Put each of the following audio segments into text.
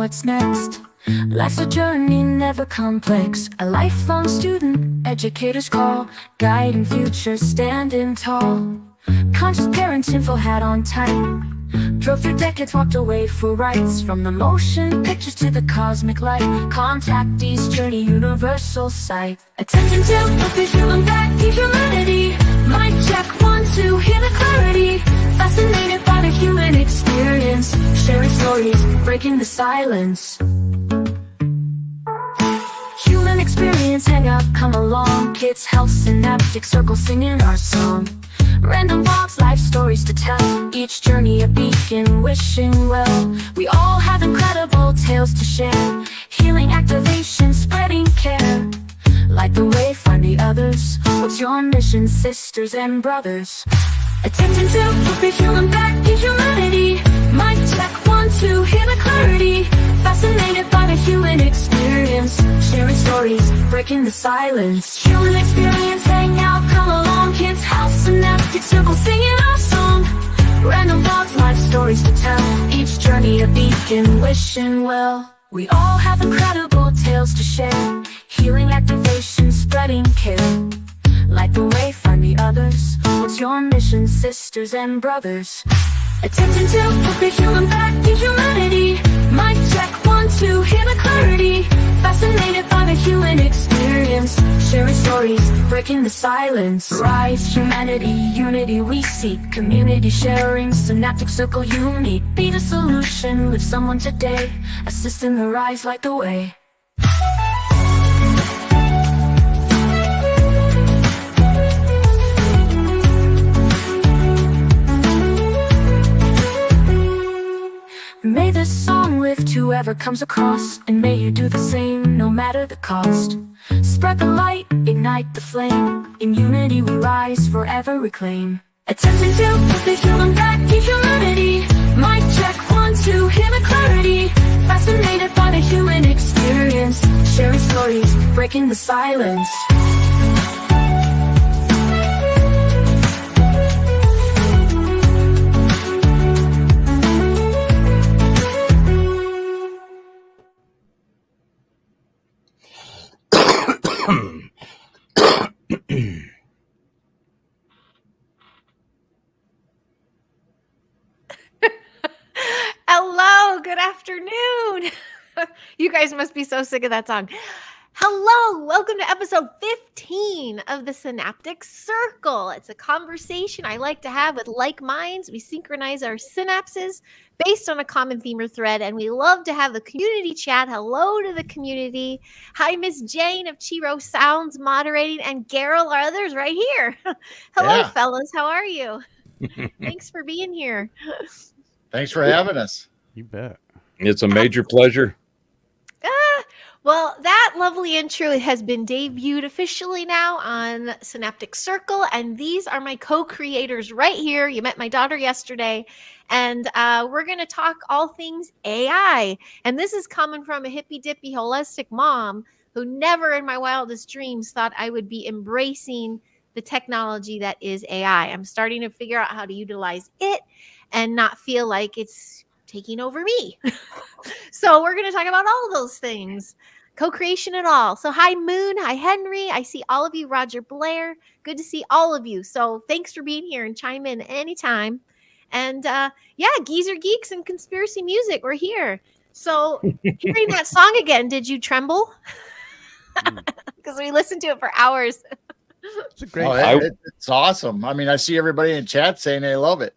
what's next. Life's a journey, never complex. A lifelong student, educators call. Guiding future, standing tall. Conscious parents, info hat on tight. Drove through decades, walked away for rights. From the motion pictures to the cosmic light. Contactees, journey, universal sight. Attention to put the human back to humanity. Mic check, 1, 2, hear the clarity. Fascinated by the human experience. Sharing stories, breaking the silence. Human experience, hang up, come along. Kids, health, synaptic circle, singing our song. Random vlogs, life stories to tell. Each journey a beacon, wishing well. We all have incredible tales to share. Healing, activation, spreading care. Light the way, find the others. What's your mission, sisters and brothers? Attention to put the human back to humanity. Mic check, 1, 2, hear the clarity. Fascinated by the human experience. Sharing stories, breaking the silence. Human experience, hang out, come along. Kids, house, synaptic circle, singing our song. Random vlogs, life stories to tell. Each journey a beacon, wishing well. We all have incredible tales to share. Healing, activation, spreading care. Light the way, find the others. What's your mission, sisters and brothers? Attention to put the human back to humanity. Mic check, 1, 2, hear the clarity. Fascinated by the human experience. Sharing stories, breaking the silence. Rise, humanity, unity we seek. Community sharing, synaptic circle unique. Be the solution, with someone today. Assist in the rise, light the way. May this song lift whoever comes across, and may you do the same, no matter the cost. Spread the light, ignite the flame. In unity we rise, forever reclaim. Attention to put the human back to humanity. Mic check, 1, 2, hear the clarity. Fascinated by the human experience. Sharing stories, breaking the silence. Hello, good afternoon. You guys must be so sick of that song. Hello, welcome to episode 15 of the Synaptic Circle. It's a conversation I like to have with like minds. We synchronize our synapses based on a common theme or thread, and we love to have the community chat. Hello to the community. Hi, Miss Jane of Chiro Sounds moderating, and Geryl, our others right here. Hello, fellas. How are you? Thanks for being here. Thanks for having us. You bet. It's a major pleasure. Well, that lovely intro has been debuted officially now on Synaptic Circle, and these are my co-creators right here. You met my daughter yesterday, and we're going to talk all things AI. And this is coming from a hippy dippy holistic mom who never in my wildest dreams thought I would be embracing the technology that is AI. I'm starting to figure out how to utilize it and not feel like it's taking over me. So we're going to talk about all those things, co-creation and all. So hi, Moon. Hi, Henry. I see all of you. Roger Blair. Good to see all of you. So thanks for being here and chime in anytime. And Geezer Geeks and Conspiracy Music. We're here. So hearing that song again, did you tremble? Because we listened to it for hours. It's a great. It's awesome. I mean, I see everybody in chat saying they love it.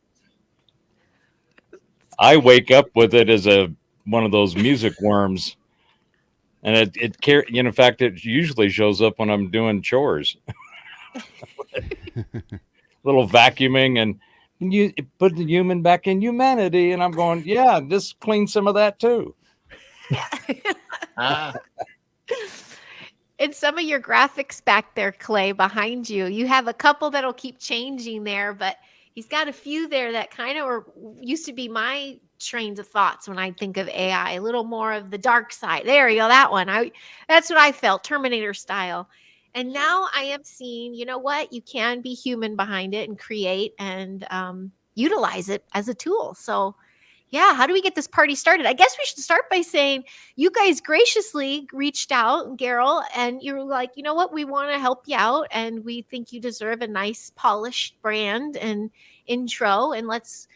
I wake up with it as one of those music worms, and in fact, it usually shows up when I'm doing chores. Little vacuuming, and you put the human back in humanity, and I'm going, yeah, just clean some of that too. And some of your graphics back there, Clay, behind you, you have a couple that'll keep changing there, but he's got a few there that kind of used to be my trains of thoughts when I think of AI, a little more of the dark side. There you go, that one. That's what I felt, Terminator style. And now I am seeing, you know what? You can be human behind it and create and utilize it as a tool. So yeah, how do we get this party started? I guess we should start by saying you guys graciously reached out, Geryl, and you were like, you know what, we want to help you out, and we think you deserve a nice polished brand and intro, and let's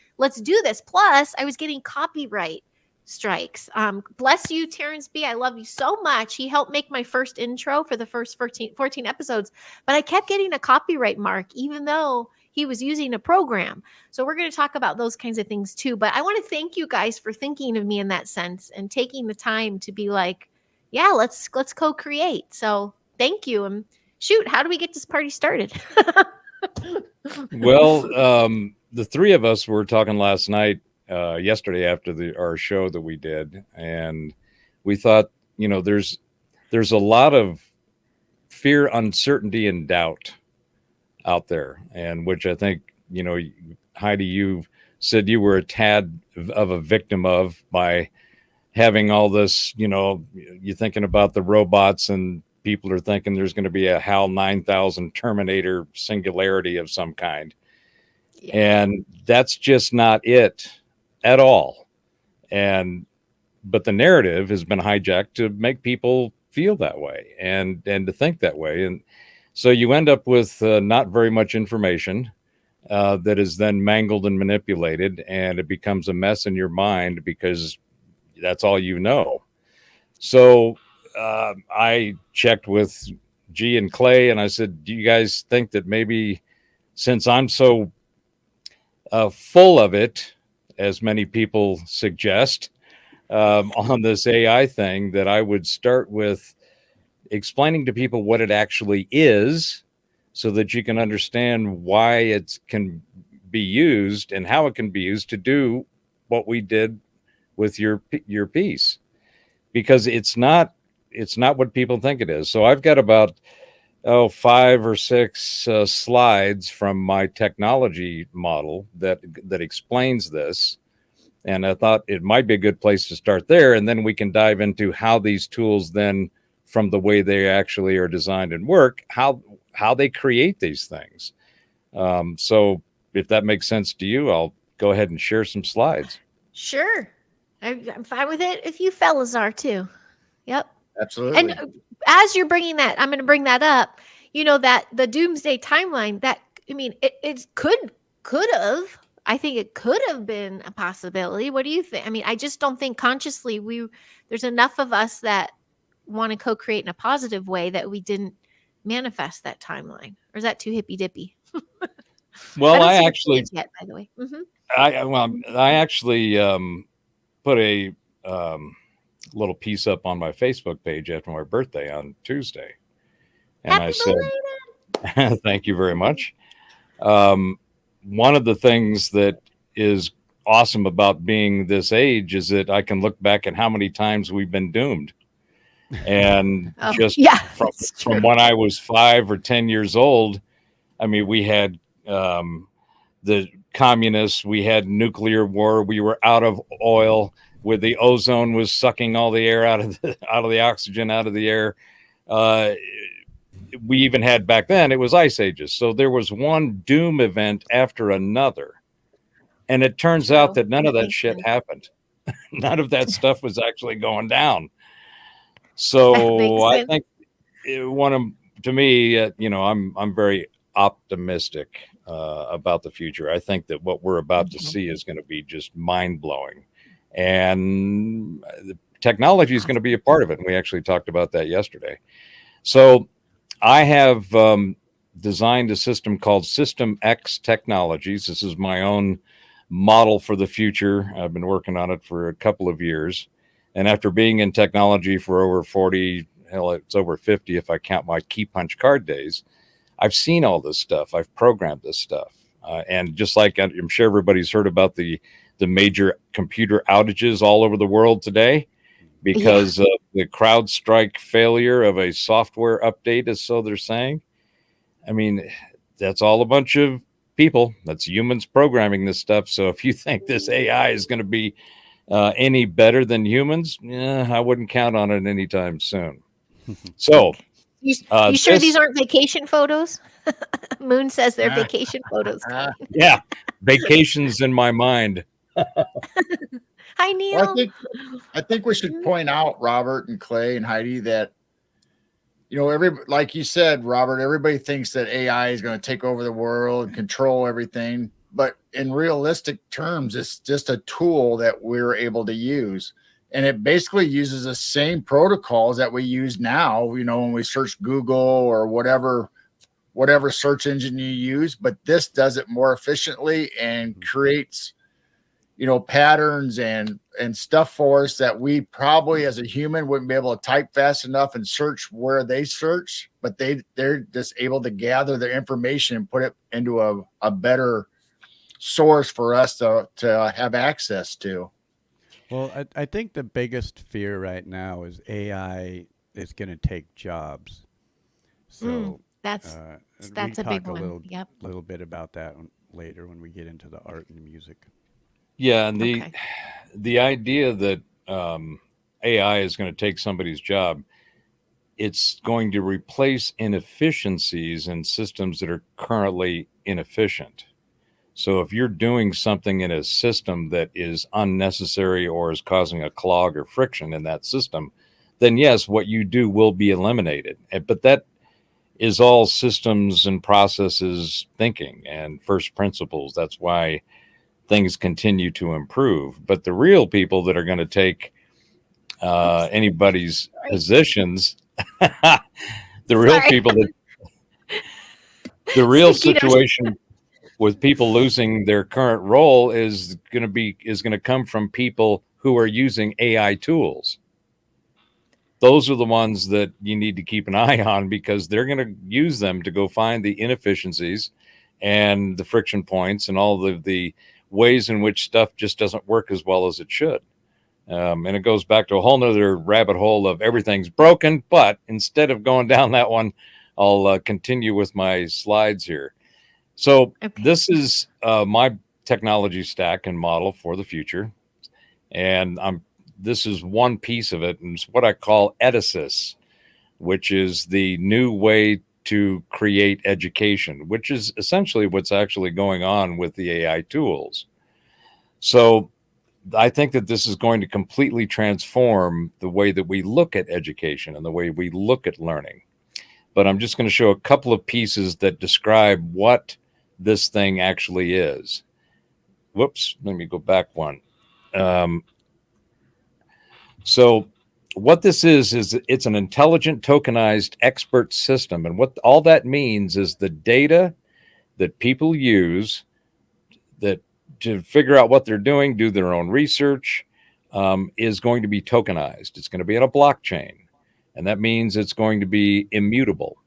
do this. Plus, I was getting copyright strikes. Bless you, Terrence B. I love you so much. He helped make my first intro for the first 14 episodes, but I kept getting a copyright mark, even though he was using a program. So we're going to talk about those kinds of things too. But I want to thank you guys for thinking of me in that sense and taking the time to be like, yeah, let's co-create. So thank you. And shoot, how do we get this party started? Well, the three of us were talking last night, yesterday after our show that we did, and we thought, there's a lot of fear, uncertainty, and doubt out there, and which I think, Heidi, you said you were a tad of a victim of by having all this, you're thinking about the robots and people are thinking there's going to be a HAL 9000 Terminator singularity of some kind. Yeah. And that's just not it at all. But the narrative has been hijacked to make people feel that way and to think that way. And so you end up with not very much information that is then mangled and manipulated, and it becomes a mess in your mind because that's all you know. So I checked with G and Clay, and I said, do you guys think that maybe since I'm so full of it, as many people suggest, on this AI thing, that I would start with explaining to people what it actually is so that you can understand why it can be used and how it can be used to do what we did with your piece, because it's not what people think it is. So I've got about 5 or 6 slides from my technology model that explains this. And I thought it might be a good place to start there. And then we can dive into how these tools then, from the way they actually are designed and work, how they create these things. So if that makes sense to you, I'll go ahead and share some slides. Sure. I'm fine with it if you fellas are too. Yep. Absolutely. And as you're bringing that, I'm going to bring that up, that the doomsday timeline, it could have, I think it could have been a possibility. What do you think? I mean, I just don't think consciously there's enough of us that want to co-create in a positive way that we didn't manifest that timeline. Or is that too hippy dippy? Well, I actually, yet, by the way, I actually put a little piece up on my Facebook page after my birthday on Tuesday, and Happy I said, "Thank you very much." One of the things that is awesome about being this age is that I can look back at how many times we've been doomed. And from when I was 5 or 10 years old, I mean, we had the communists, we had nuclear war, we were out of oil, where the ozone was sucking all the air out of the oxygen out of the air. We even had, back then, it was ice ages. So there was one doom event after another. And it turns out that none of that shit happened. None of that stuff was actually going down. So I think to me, I'm very optimistic about the future. I think that what we're about to see is going to be just mind blowing, and the technology is going to be a part of it. And we actually talked about that yesterday. So I have designed a system called System X Technologies. This is my own model for the future. I've been working on it for a couple of years. And after being in technology for over 40, hell, it's over 50 if I count my key punch card days, I've seen all this stuff. I've programmed this stuff. And just like I'm sure everybody's heard about the major computer outages all over the world today because of the CrowdStrike failure of a software update, as so they're saying. I mean, that's all a bunch of people. That's humans programming this stuff. So if you think this AI is going to be any better than humans, I wouldn't count on it anytime soon. So, you sure these aren't vacation photos? Moon says they're vacation photos. Yeah, vacations in my mind. Hi, Well, Neil. I think we should point out, Robert and Clay and Heidi, that like you said, Robert, everybody thinks that AI is going to take over the world and control everything. But in realistic terms, it's just a tool that we're able to use. And it basically uses the same protocols that we use now, when we search Google or whatever search engine you use, but this does it more efficiently and creates patterns and stuff for us that we probably as a human wouldn't be able to type fast enough and search where they search, but they're just able to gather their information and put it into a better source for us to have access to. Well, I think the biggest fear right now is AI is going to take jobs. So That's we that's a talk big a one. Yep. little bit about that later when we get into the art and music. Yeah, and Okay. the idea that AI is going to take somebody's job, it's going to replace inefficiencies in systems that are currently inefficient. So if you're doing something in a system that is unnecessary or is causing a clog or friction in that system, then yes, what you do will be eliminated. But that is all systems and processes thinking and first principles. That's why things continue to improve. But the real people that are going to take anybody's positions, the real Sorry. people that the real Sticky notes. situation with people losing their current role is going to come from people who are using AI tools. Those are the ones that you need to keep an eye on because they're going to use them to go find the inefficiencies and the friction points and all the ways in which stuff just doesn't work as well as it should. And it goes back to a whole nother rabbit hole of everything's broken. But instead of going down that one, I'll continue with my slides here. So This is my technology stack and model for the future. And this is one piece of it. And it's what I call Edisys, which is the new way to create education, which is essentially what's actually going on with the AI tools. So I think that this is going to completely transform the way that we look at education and the way we look at learning. But I'm just going to show a couple of pieces that describe what this thing actually is. Whoops, let me go back one. So what this is it's an intelligent tokenized expert system. And what all that means is the data that people use that to figure out what they're doing, do their own research, is going to be tokenized. It's going to be on a blockchain. And that means it's going to be immutable.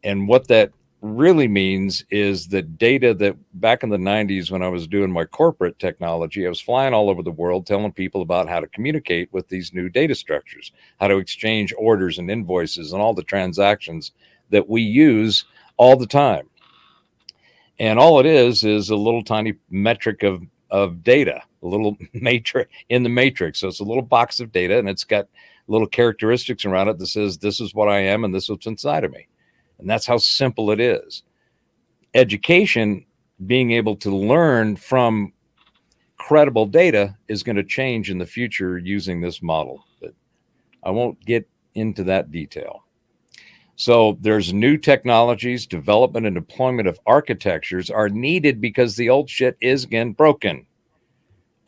And what that really means is that data that back in the 90s when I was doing my corporate technology, I was flying all over the world telling people about how to communicate with these new data structures, how to exchange orders and invoices and all the transactions that we use all the time. And all it is a little tiny metric of data, a little matrix in the matrix. So it's a little box of data and it's got little characteristics around it that says this is what I am and this is what's inside of me. And that's how simple it is. Education, being able to learn from credible data, is going to change in the future using this model. But I won't get into that detail. So there's new technologies, development and deployment of architectures are needed because the old shit is again broken.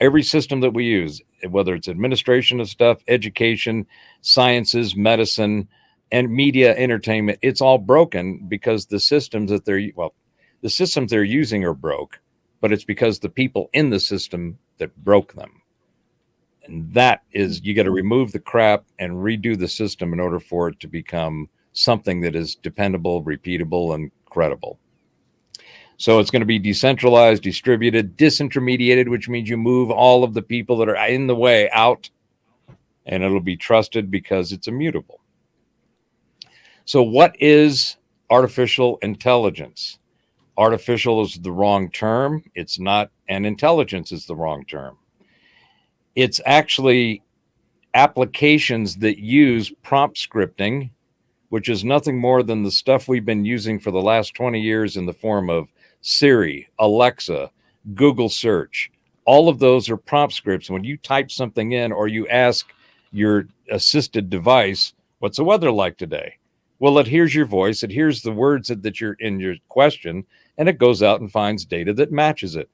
Every system that we use, whether it's administration of stuff, education, sciences, medicine, and media entertainment, it's all broken because the systems that they're using are broke, but it's because the people in the system that broke them. And that is, you got to remove the crap and redo the system in order for it to become something that is dependable, repeatable, and credible. So it's going to be decentralized, distributed, disintermediated, which means you move all of the people that are in the way out, and it'll be trusted because it's immutable. So what is artificial intelligence? Artificial is the wrong term. It's not, and intelligence is the wrong term. It's actually applications that use prompt scripting, which is nothing more than the stuff we've been using for the last 20 years in the form of Siri, Alexa, Google search, All of those are prompt scripts. When you type something in or you ask your assisted device, what's the weather like today? Well, it hears your voice, it hears the words that you're in your question, and it goes out and finds data that matches it.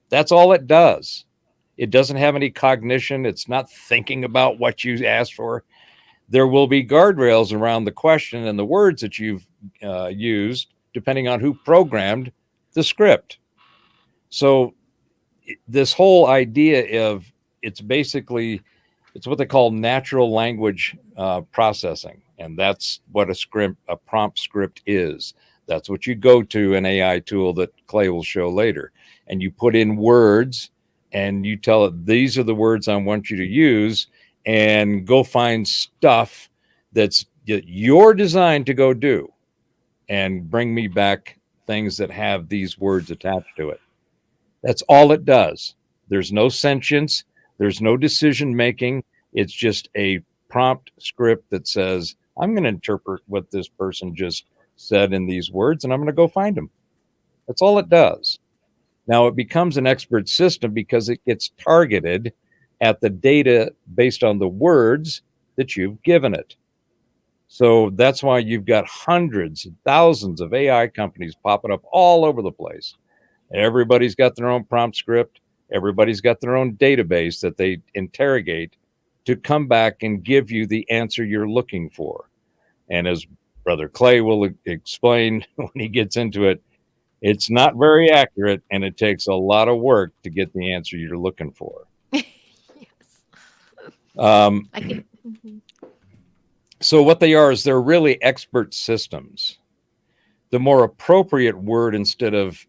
That's all it does. It doesn't have any cognition. It's not thinking about what you asked for. There will be guardrails around the question and the words that you've used, depending on who programmed the script. So this whole idea of it's what they call natural language processing, and that's what a prompt script is. That's what you go to an AI tool that Clay will show later, and you put in words and you tell it, these are the words I want you to use, and go find stuff that you're designed to go do, and bring me back things that have these words attached to it. That's all it does. There's no sentience. There's no decision making. It's just a prompt script that says, I'm going to interpret what this person just said in these words, and I'm going to go find them. That's all it does. Now, it becomes an expert system because it gets targeted at the data based on the words that you've given it. So that's why you've got hundreds, thousands of AI companies popping up all over the place. Everybody's got their own prompt script. Everybody's got their own database that they interrogate to come back and give you the answer you're looking for. And as Brother Clay will explain when he gets into it, it's not very accurate, and it takes a lot of work to get the answer you're looking for. Yes. So what they are is they're really expert systems. The more appropriate word instead of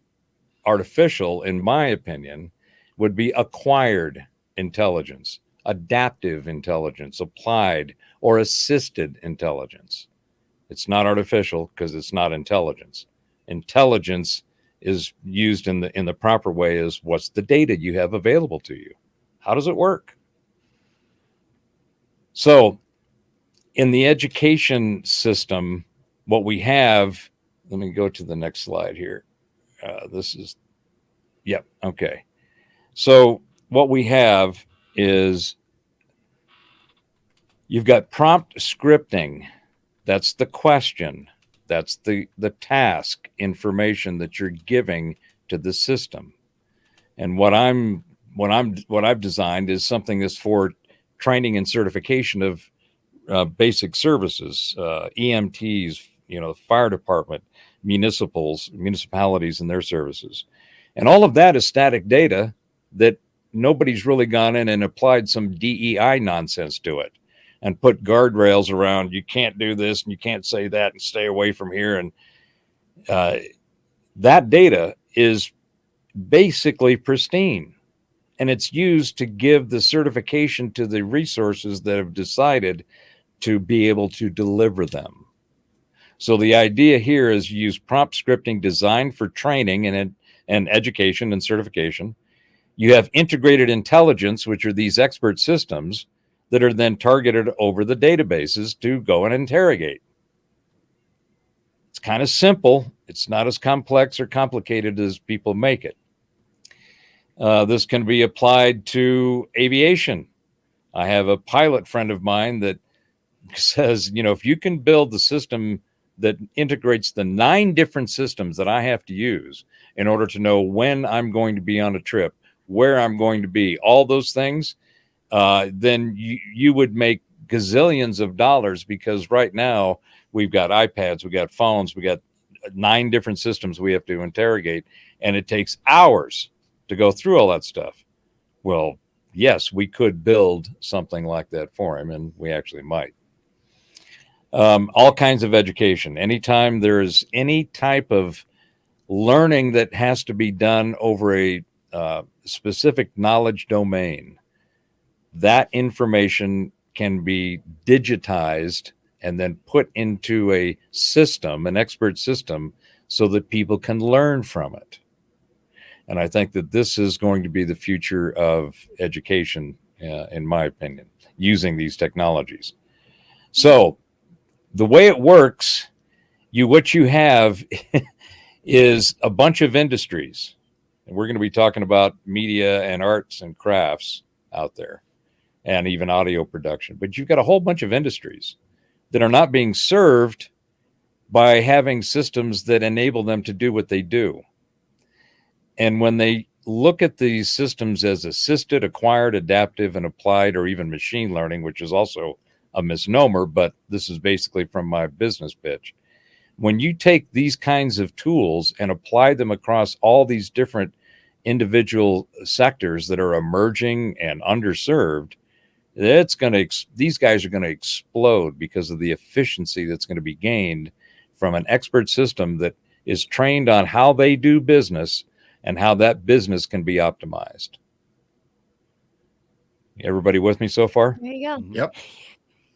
artificial, in my opinion, would be acquired intelligence, adaptive intelligence, applied or assisted intelligence. It's not artificial because it's not intelligence. Intelligence is used in the proper way as what's the data you have available to you? How does it work? So in the education system, what we have, let me go to the next slide here. Okay. So what we have is you've got prompt scripting. That's the question. That's the task information that you're giving to the system. And what I've designed is something that's for training and certification of basic services, EMTs, fire department, municipalities and their services. And all of that is static data that nobody's really gone in and applied some DEI nonsense to it and put guardrails around, you can't do this and you can't say that and stay away from here. And that data is basically pristine. And it's used to give the certification to the resources that have decided to be able to deliver them. So the idea here is you use prompt scripting designed for training and education and certification. You have integrated intelligence, which are these expert systems that are then targeted over the databases to go and interrogate. It's kind of simple. It's not as complex or complicated as people make it. This can be applied to aviation. I have a pilot friend of mine that says, if you can build the system that integrates the 9 different systems that I have to use in order to know when I'm going to be on a trip, where I'm going to be, all those things, then you would make gazillions of dollars, because right now we've got iPads, we got phones, we got 9 different systems we have to interrogate, and it takes hours to go through all that stuff. Well, yes, we could build something like that for him, and we actually might. All kinds of education. Anytime there's any type of learning that has to be done over a specific knowledge domain, that information can be digitized and then put into a system, an expert system, so that people can learn from it. And I think that this is going to be the future of education, in my opinion, using these technologies. So the way it works, what you have is a bunch of industries. And we're going to be talking about media and arts and crafts out there, and even audio production. But you've got a whole bunch of industries that are not being served by having systems that enable them to do what they do. And when they look at these systems as assisted, acquired, adaptive, and applied, or even machine learning, which is also a misnomer, but this is basically from my business pitch. When you take these kinds of tools and apply them across all these different individual sectors that are emerging and underserved, these guys are going to explode because of the efficiency that's going to be gained from an expert system that is trained on how they do business and how that business can be optimized. Everybody with me so far? There you go. Yep.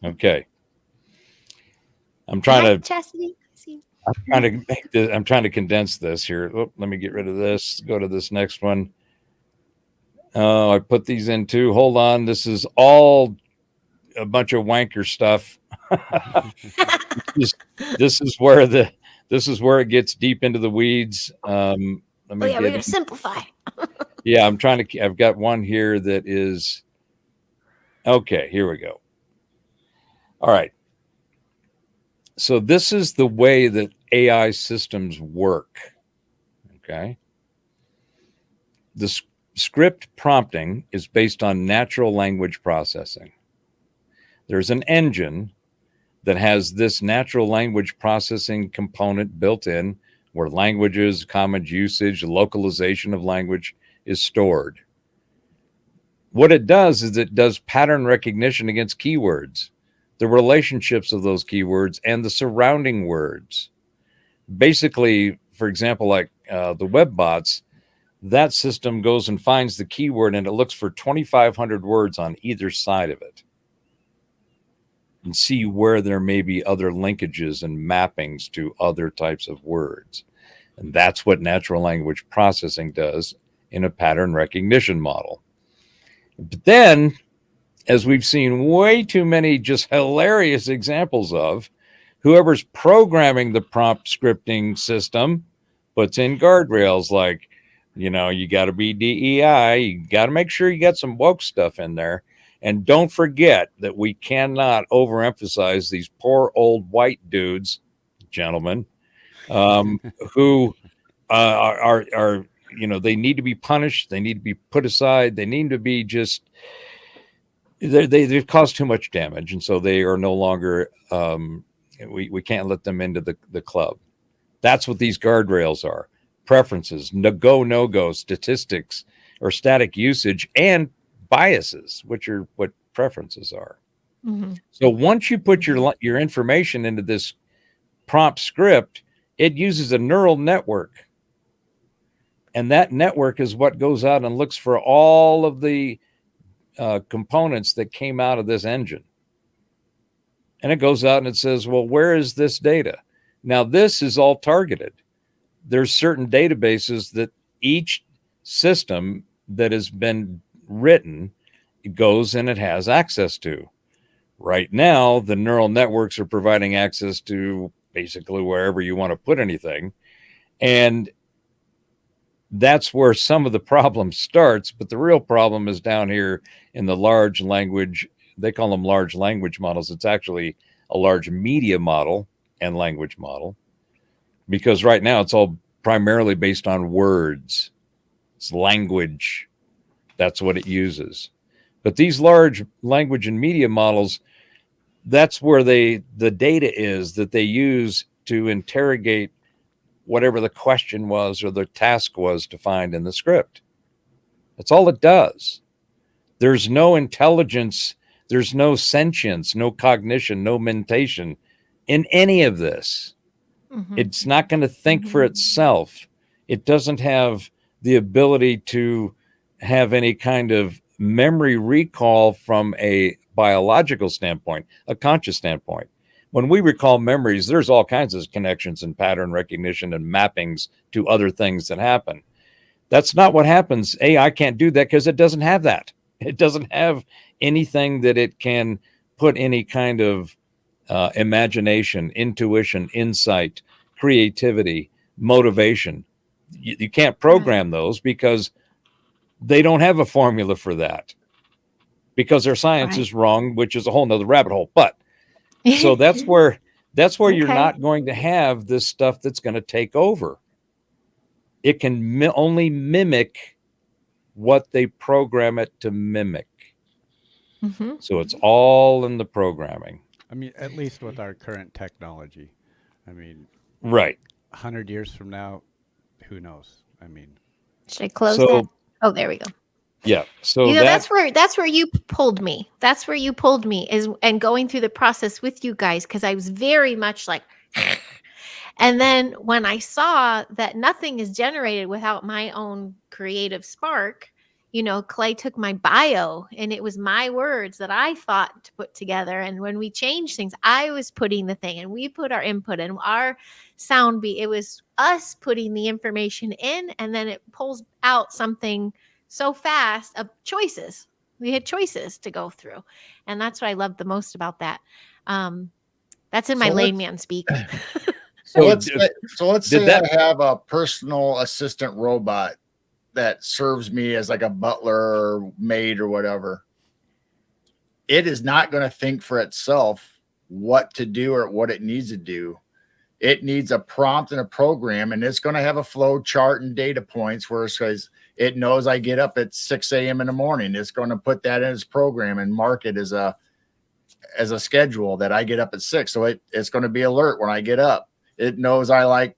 Okay. I'm trying Chastity. See. I'm trying to condense this here. Oh, let me get rid of this. Go to this next one. Oh, I put these in too. Hold on. This is all a bunch of wanker stuff. This is where it gets deep into the weeds. Let me We're gonna simplify. Yeah, I've got one here that is okay. Here we go. All right. So this is the way that AI systems work. Okay. The script prompting is based on natural language processing. There's an engine that has this natural language processing component built in, where languages, common usage, localization of language is stored. What it does is it does pattern recognition against keywords, the relationships of those keywords, and the surrounding words. Basically, for example, like the web bots, that system goes and finds the keyword and it looks for 2,500 words on either side of it and see where there may be other linkages and mappings to other types of words. And that's what natural language processing does in a pattern recognition model. But then, as we've seen way too many just hilarious examples of, whoever's programming the prompt scripting system puts in guardrails like, you got to be DEI, you got to make sure you got some woke stuff in there. And don't forget that we cannot overemphasize these poor old white dudes, gentlemen, who are they need to be punished. They need to be put aside. They need to be they've caused too much damage. And so they are no longer, we can't let them into the club. That's what these guardrails are. Preferences, no-go, statistics or static usage, and biases, which are what preferences are. Mm-hmm. So once you put your information into this prompt script, it uses a neural network. And that network is what goes out and looks for all of the components that came out of this engine. And it goes out and it says, well, where is this data? Now, this is all targeted. There's certain databases that each system that has been written goes and it has access to. Right now, the neural networks are providing access to basically wherever you want to put anything. And that's where some of the problem starts. But the real problem is down here in the large language. They call them large language models. It's actually a large media model and language model, because right now it's all primarily based on words. It's language. That's what it uses. But these large language and media models, that's where the data is that they use to interrogate whatever the question was or the task was to find in the script. That's all it does. There's no intelligence, there's no sentience, no cognition, no mentation in any of this. Mm-hmm. It's not going to think for itself. It doesn't have the ability to have any kind of memory recall from a biological standpoint, a conscious standpoint. When we recall memories, there's all kinds of connections and pattern recognition and mappings to other things that happen. That's not what happens. AI can't do that because it doesn't have that. It doesn't have anything that it can put any kind of imagination, intuition, insight, creativity, motivation. you can't program those because they don't have a formula for that, because their science is wrong, which is a whole nother rabbit hole. But so that's where you're not going to have this stuff that's going to take over. It can only mimic what they program it to mimic. So it's all in the programming. I mean, at least with our current technology. I mean, right. 100 years from now, who knows? I mean, should I close that? Oh, there we go. Yeah. So that's where you pulled me. That's where you pulled me and going through the process with you guys, because I was very much like, and then when I saw that nothing is generated without my own creative spark, Clay took my bio and it was my words that I thought to put together. And when we changed things, I was putting the thing and we put our input and our sound beat. It was us putting the information in, and then it pulls out something so fast of choices. We had choices to go through. And that's what I love the most about that. That's in my layman speak. So let's say I have a personal assistant robot that serves me as like a butler or maid or whatever. It is not going to think for itself what to do or what it needs to do. It needs a prompt and a program, and it's going to have a flow chart and data points where it says it knows I get up at 6 a.m. in the morning. It's going to put that in its program and mark it as a schedule that I get up at 6. So it's going to be alert when I get up. It knows I like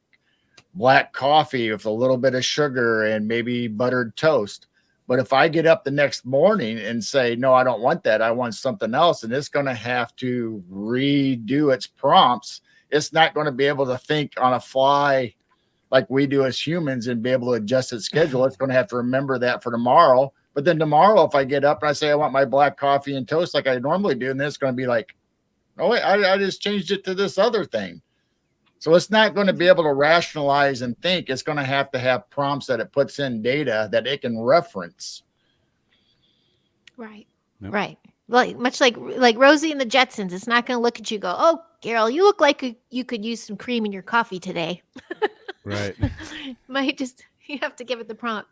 black coffee with a little bit of sugar and maybe buttered toast. But if I get up the next morning and say, no, I don't want that, I want something else, and it's going to have to redo its prompts. It's not going to be able to think on a fly like we do as humans and be able to adjust its schedule. It's going to have to remember that for tomorrow. But then tomorrow, if I get up and I say I want my black coffee and toast like I normally do, and then it's going to be like, oh, wait, I just changed it to this other thing. So it's not going to be able to rationalize and think. It's going to have prompts that it puts in data that it can reference. Right. Yep. Right. Much like Rosie and the Jetsons. It's not going to look at you and go, oh, Geryl, you look like you could use some cream in your coffee today. Right. You have to give it the prompt.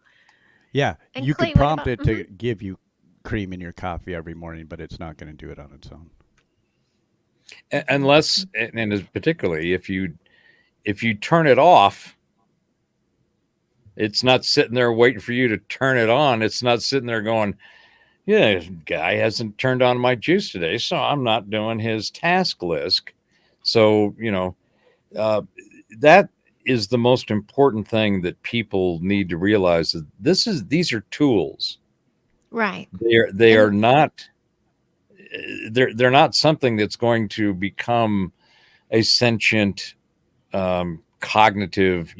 Yeah. And you Clay, could prompt it to give you cream in your coffee every morning, but it's not going to do it on its own. Unless, and particularly if you turn it off, it's not sitting there waiting for you to turn it on. It's not sitting there going, yeah, this guy hasn't turned on my juice today, so I'm not doing his task list. So, that is the most important thing that people need to realize, that these are tools. Right. They are not. They're not something that's going to become a sentient, cognitive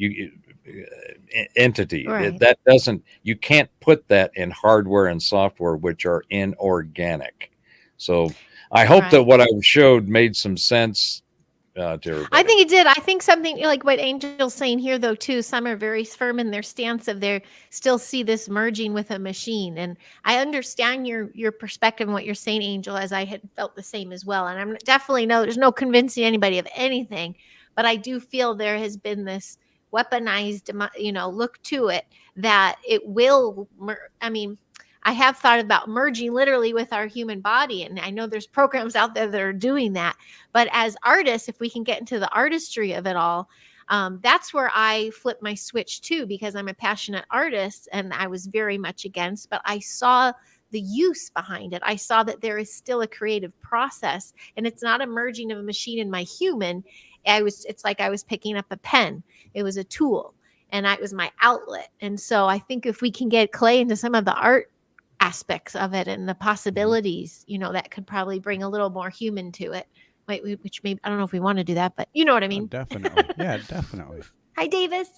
entity. Right. That doesn't. You can't put that in hardware and software, which are inorganic. So I hope that what I showed made some sense to everybody. I think it did. I think something like what Angel's saying here, though, too. Some are very firm in their stance of they still see this merging with a machine. And I understand your perspective and what you're saying, Angel, as I had felt the same as well. And I'm definitely there's no convincing anybody of anything. But I do feel there has been this weaponized, look to it that it will. I have thought about merging literally with our human body. And I know there's programs out there that are doing that. But as artists, if we can get into the artistry of it all, that's where I flip my switch too, because I'm a passionate artist and I was very much against, but I saw the use behind it. I saw that there is still a creative process, and it's not a merging of a machine and my human. It's like I was picking up a pen. It was a tool and it was my outlet. And so I think if we can get Clay into some of the art aspects of it and the possibilities, that could probably bring a little more human to it. Which maybe, I don't know if we want to do that, but you know what I mean? Definitely. Yeah, definitely. Hi, Davis.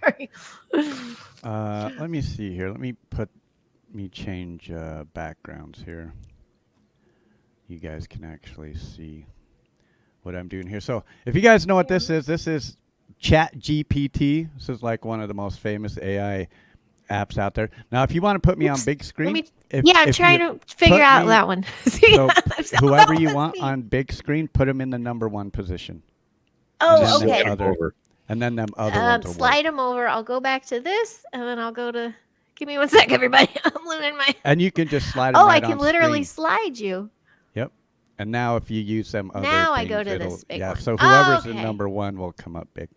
Sorry. Let me see here. Let me change backgrounds here. You guys can actually see what I'm doing here. So if you guys know what this is ChatGPT. This is like one of the most famous AI apps out there. Now, if you want to put me on big screen, I'm trying to figure out that one. So whoever you want on big screen, put them in the number 1 position. Oh, okay. and then them other ones will Slide work. them over. I'll go back to this, and then I'll go to. Give me one sec, everybody. I'm losing my. And you can just slide them Oh, I right can on literally screen. slide you. Yep. And now if you use them other Now I things, go to it'll this big yeah. one. So Oh, whoever's in okay. number 1 will come up big.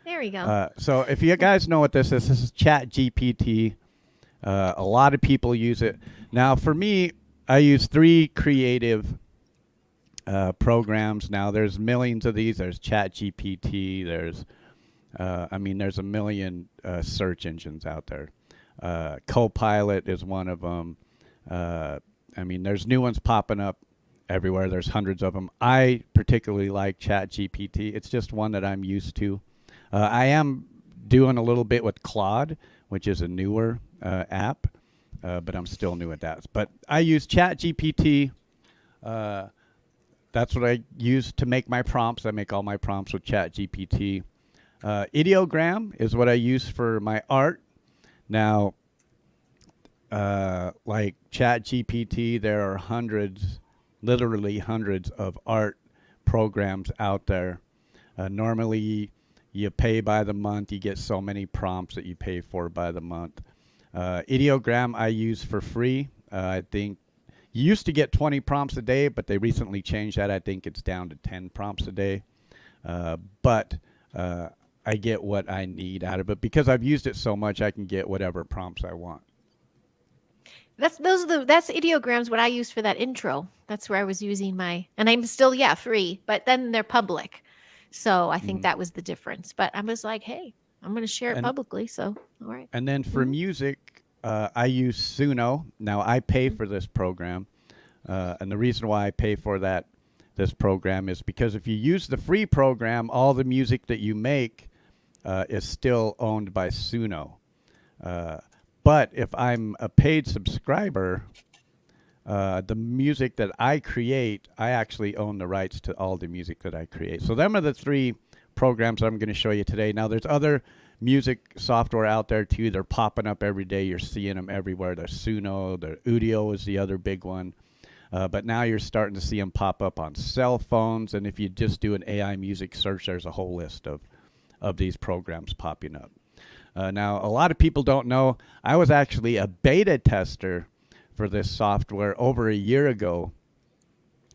There we go. So if you guys know what this is Chat GPT. A lot of people use it. Now for me, I use 3 creative programs. Now there's millions of these. There's Chat GPT. There's there's a million search engines out there. Copilot is one of them. There's new ones popping up everywhere. There's hundreds of them. I particularly like Chat GPT. It's just one that I'm used to. I am doing a little bit with Claude, which is a newer app, but I'm still new at that. But I use Chat GPT. That's what I use to make my prompts. I make all my prompts with Chat GPT. Ideogram is what I use for my art. Now, like Chat GPT, there are literally hundreds of art programs out there. Normally, you pay by the month. You get so many prompts that you pay for by the month. Ideogram I use for free. I think you used to get 20 prompts a day, but they recently changed that. I think it's down to 10 prompts a day. But I get what I need out of it. Because I've used it so much, I can get whatever prompts I want. That's ideograms what I used for that intro. That's where I was using and I'm still free, but then they're public. So I think that was the difference. But I was like, hey, I'm going to share it publicly. So all right. And then for music, I use Suno. Now I pay for this program, and the reason why I pay for this program is because if you use the free program, all the music that you make is still owned by Suno. But if I'm a paid subscriber, the music that I create, I actually own the rights to all the music that I create. So them are the 3 programs I'm going to show you today. Now there's other music software out there too. They're popping up every day. You're seeing them everywhere. There's Suno, the Udio is the other big one. But now you're starting to see them pop up on cell phones. And if you just do an AI music search, there's a whole list of these programs popping up. Now, a lot of people don't know, I was actually a beta tester for this software over a year ago.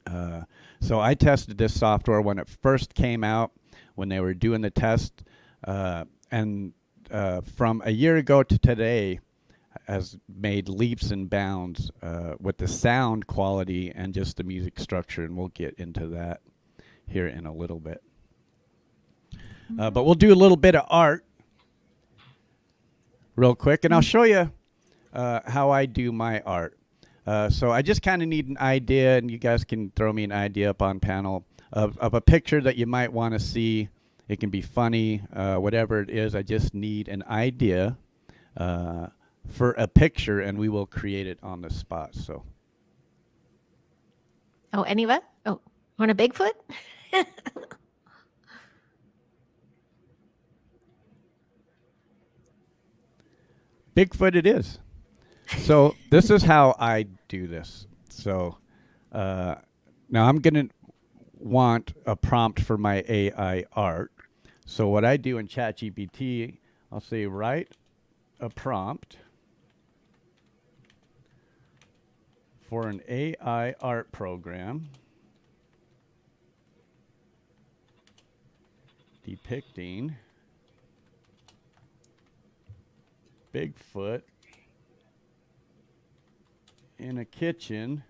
So I tested this software when it first came out, when they were doing the test. And from a year ago to today, has made leaps and bounds with the sound quality and just the music structure. And we'll get into that here in a little bit. But we'll do a little bit of art real quick, and I'll show you how I do my art. So I just kind of need an idea, and you guys can throw me an idea up on panel of a picture that you might want to see. It can be funny, whatever it is. I just need an idea for a picture, and we will create it on the spot. So. Oh, any of it? Oh, want a Bigfoot? Bigfoot it is. So this is how I do this. So now I'm going to want a prompt for my AI art. So what I do in ChatGPT, I'll say write a prompt for an AI art program depicting Bigfoot in a kitchen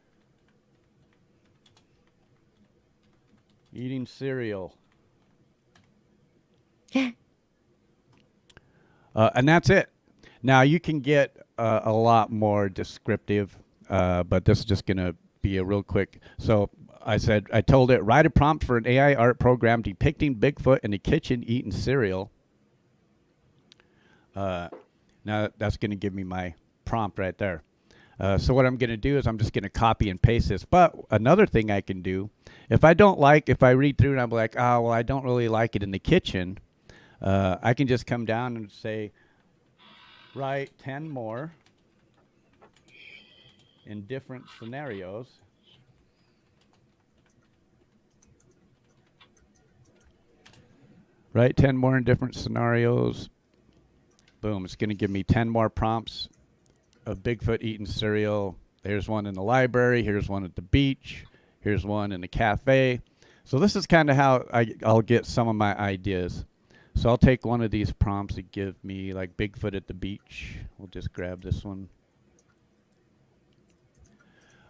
eating cereal. And that's it. Now you can get a lot more descriptive, but this is just going to be a real quick. So I told it, write a prompt for an AI art program depicting Bigfoot in a kitchen eating cereal. Now that's going to give me my prompt right there. So what I'm going to do is I'm just going to copy and paste this. But another thing I can do, if I read through and I'm like, oh, well, I don't really like it in the kitchen, I can just come down and say, write 10 more in different scenarios. Write 10 more in different scenarios. Boom, it's going to give me 10 more prompts of Bigfoot eating cereal. Here's one in the library. Here's one at the beach. Here's one in the cafe. So this is kind of how I'll get some of my ideas. So I'll take one of these prompts and give me like Bigfoot at the beach. We'll just grab this one.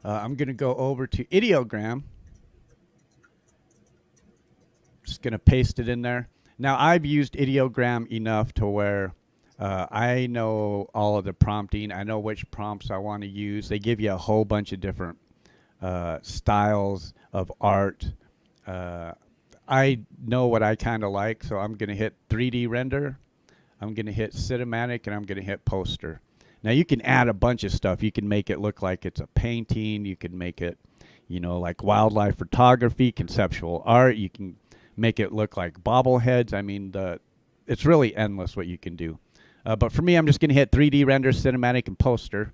I'm going to go over to ideogram. Just going to paste it in there. Now, I've used ideogram enough to where I know all of the prompting. I know which prompts I want to use. They give you a whole bunch of different styles of art. I know what I kind of like, so I'm going to hit 3D render. I'm going to hit cinematic, and I'm going to hit poster. Now, you can add a bunch of stuff. You can make it look like it's a painting. You can make it, like wildlife photography, conceptual art. You can make it look like bobbleheads. I mean, it's really endless what you can do. But for me, I'm just going to hit 3D render, cinematic, and poster.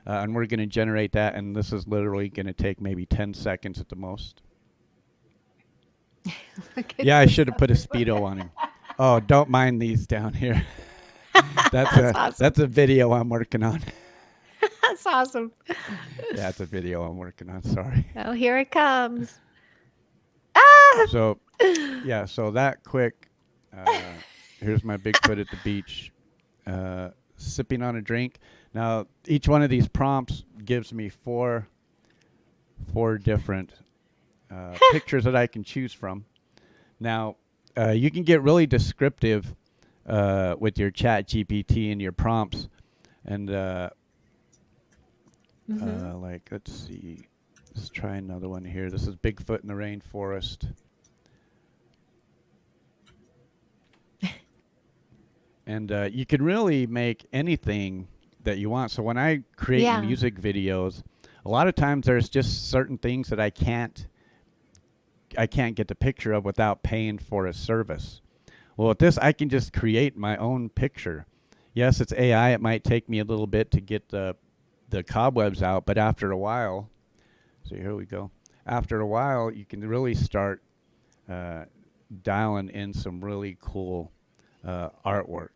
And we're going to generate that. And this is literally going to take maybe 10 seconds at the most. Yeah, I should have put a Speedo on him. Oh, don't mind these down here. That's a video I'm working on. That's awesome. Yeah, it's a video I'm working on. Sorry. Oh, here it comes. So, yeah, so that quick. Here's my Bigfoot at the beach, sipping on a drink. Now, each one of these prompts gives me four different pictures that I can choose from. Now, you can get really descriptive with your chat GPT and your prompts. And like, let's see. Let's try another one here. This is Bigfoot in the rainforest. And you can really make anything that you want. So when I create music videos, a lot of times there's just certain things that I can't get the picture of without paying for a service. Well, with this, I can just create my own picture. Yes, it's AI. It might take me a little bit to get the cobwebs out, but after a while, so here we go. After a while, you can really start dialing in some really cool artwork.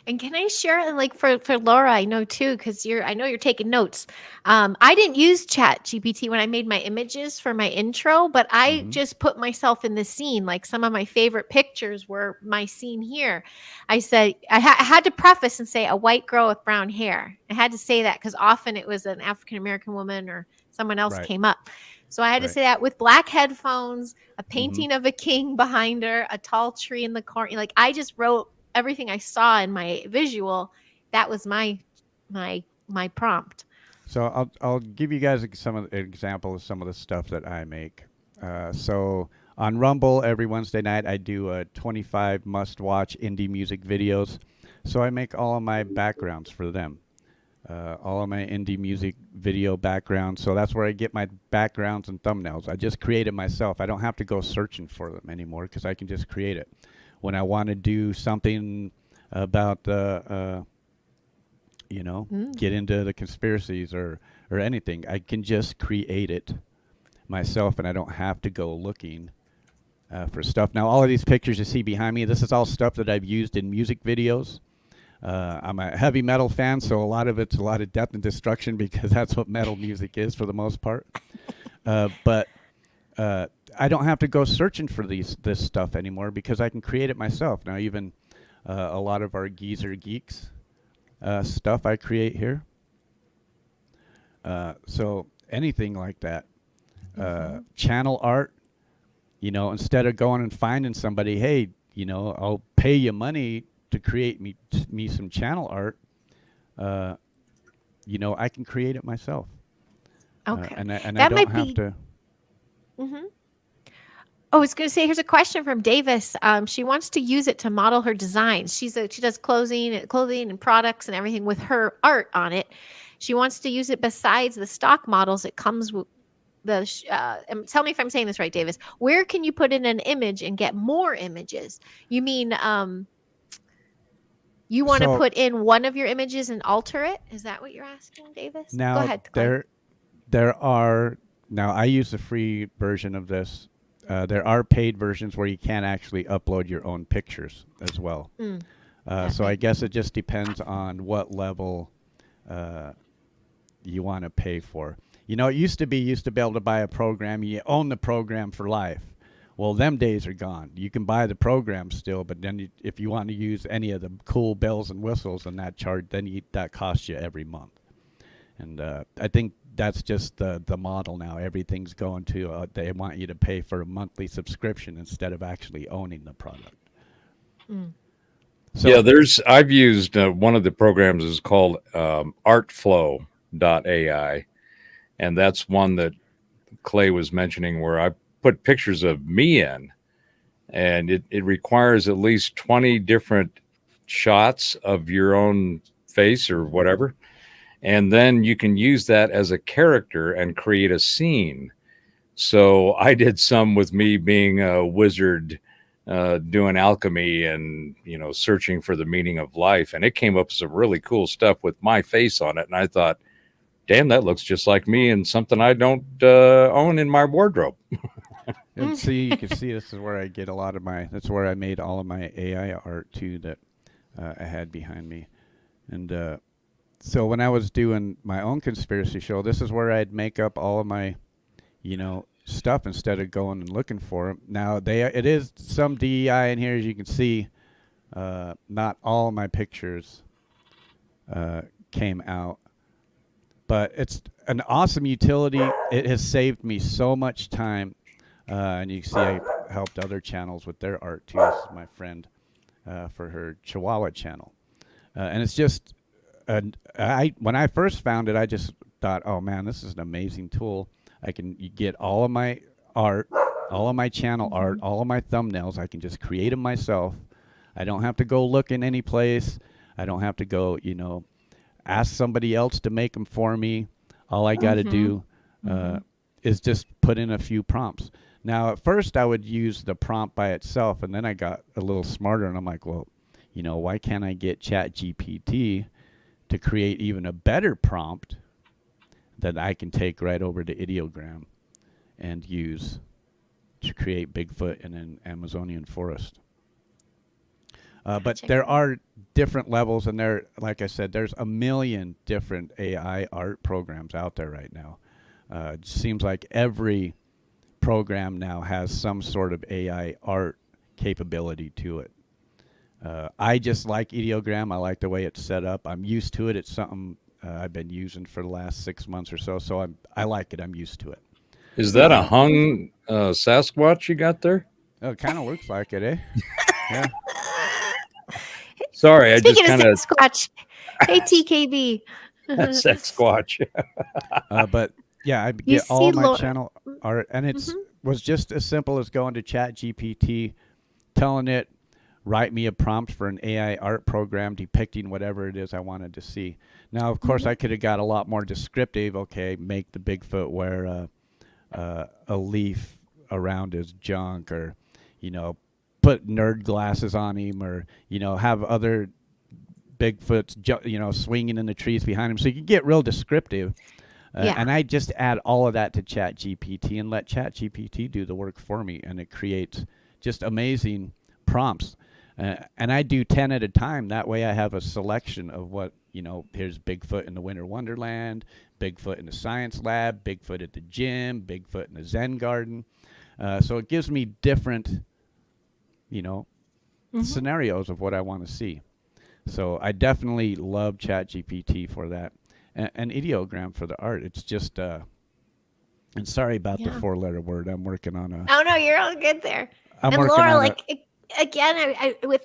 And can I share, like for Laura, I know too, because I know you're taking notes. I didn't use Chat GPT when I made my images for my intro, but I just put myself in the scene. Like some of my favorite pictures were my scene here. I said I had to preface and say a white girl with brown hair. I had to say that because often it was an African American woman or someone else came up. So I had to say that with black headphones, a painting of a king behind her, a tall tree in the corner. Like I just wrote everything I saw in my visual. That was my prompt. So I'll give you guys some examples of some of the stuff that I make. So on Rumble every Wednesday night I do 25 must-watch indie music videos. So I make all of my backgrounds for them. All of my indie music video backgrounds. So that's where I get my backgrounds and thumbnails. I just create it myself. I don't have to go searching for them anymore because I can just create it. When I want to do something about get into the conspiracies or anything, I can just create it myself, and I don't have to go looking for stuff. Now, all of these pictures you see behind me, this is all stuff that I've used in music videos. I'm a heavy metal fan, so a lot of it's a lot of death and destruction because that's what metal music is for the most part. But I don't have to go searching for this stuff anymore because I can create it myself. Now, even a lot of our Geeks stuff I create here. So anything like that. Channel art, instead of going and finding somebody, hey, I'll pay you money to create me some channel art. I can create it myself. Okay. And I That don't might have be- to. Oh, I was going to say, here's a question from Davis. She wants to use it to model her designs. She does clothing and products and everything with her art on it. She wants to use it besides the stock models. It comes with tell me if I'm saying this right, Davis. Where can you put in an image and get more images? You mean you want to put in one of your images and alter it? Is that what you're asking, Davis? Now, Go ahead. Clay. there are now I use the free version of this. there are paid versions where you can actually upload your own pictures as well. So I guess it just depends on what level you want to pay for. You know, it used to be able to buy a program, you own the program for life. Well, them days are gone. You can buy the program still, but then if you want to use any of the cool bells and whistles and that costs you every month. And I think that's just the model now. Everything's going to they want you to pay for a monthly subscription instead of actually owning the product. So, yeah, I've used one of the programs is called artflow.ai, and that's one that Clay was mentioning where I put pictures of me in, and it requires at least 20 different shots of your own face or whatever, and then you can use that as a character and create a scene. So I did some with me being a wizard, doing alchemy and, you know, searching for the meaning of life, and it came up with some really cool stuff with my face on it, and I thought, damn, that looks just like me and something I don't own in my wardrobe. and see, you can see this is where I get that's where I made all of my AI art too that I had behind me. And so when I was doing my own conspiracy show, this is where I'd make up all of my, you know, stuff instead of going and looking for them. Now it is some DEI in here, as you can see. Not all my pictures came out, but it's an awesome utility. It has saved me so much time. And you can see I helped other channels with their art too. This is my friend for her Chihuahua channel. And it's just, when I first found it, I just thought, oh man, this is an amazing tool. You get all of my art, all of my channel art, all of my thumbnails. I can just create them myself. I don't have to go look in any place. I don't have to go, you know, ask somebody else to make them for me. All I got to do is just put in a few prompts. Now, at first, I would use the prompt by itself, and then I got a little smarter, and I'm like, well, you know, why can't I get ChatGPT to create even a better prompt that I can take right over to Ideogram and use to create Bigfoot in an Amazonian forest? But there are different levels, and like I said, there's a million different AI art programs out there right now. It seems like every program now has some sort of AI art capability to it. I just like Ideogram. I like the way it's set up. I'm used to it. It's something I've been using for the last 6 months or so. So I like it. I'm used to it. Is that a hung Sasquatch you got there? Oh, it kind of looks like it, eh? Yeah. Sorry, I Speaking just kind of Sasquatch. Hey, TKB. Sasquatch. But yeah, I get all my channel art, and it was just as simple as going to ChatGPT, telling it, write me a prompt for an AI art program depicting whatever it is I wanted to see. Now, of course, I could have got a lot more descriptive. Okay, make the Bigfoot wear a leaf around his junk, or, you know, put nerd glasses on him, or, you know, have other Bigfoots, you know, swinging in the trees behind him. So you can get real descriptive. And I just add all of that to ChatGPT and let ChatGPT do the work for me, and it creates just amazing prompts. And I do 10 at a time. That way I have a selection of what, you know, here's Bigfoot in the Winter Wonderland, Bigfoot in the science lab, Bigfoot at the gym, Bigfoot in the Zen garden. So it gives me different, you know, scenarios of what I want to see. So I definitely love ChatGPT for that. And Ideogram for the art. It's just, and sorry about the 4-letter word. I'm working on a. Oh, no, you're all good there. I'm and working Laura, on like, again,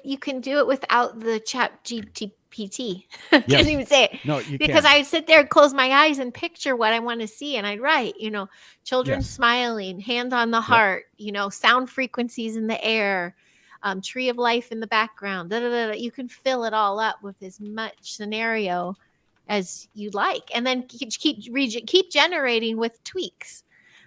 you can do it without the ChatGPT. Can't even say it. No, you because can. I sit there and close my eyes and picture what I want to see, and I'd write, you know, children smiling, hand on the heart, you know, sound frequencies in the air, tree of life in the background. Da, da, da, da. You can fill it all up with as much scenario as you like, and then keep generating with tweaks.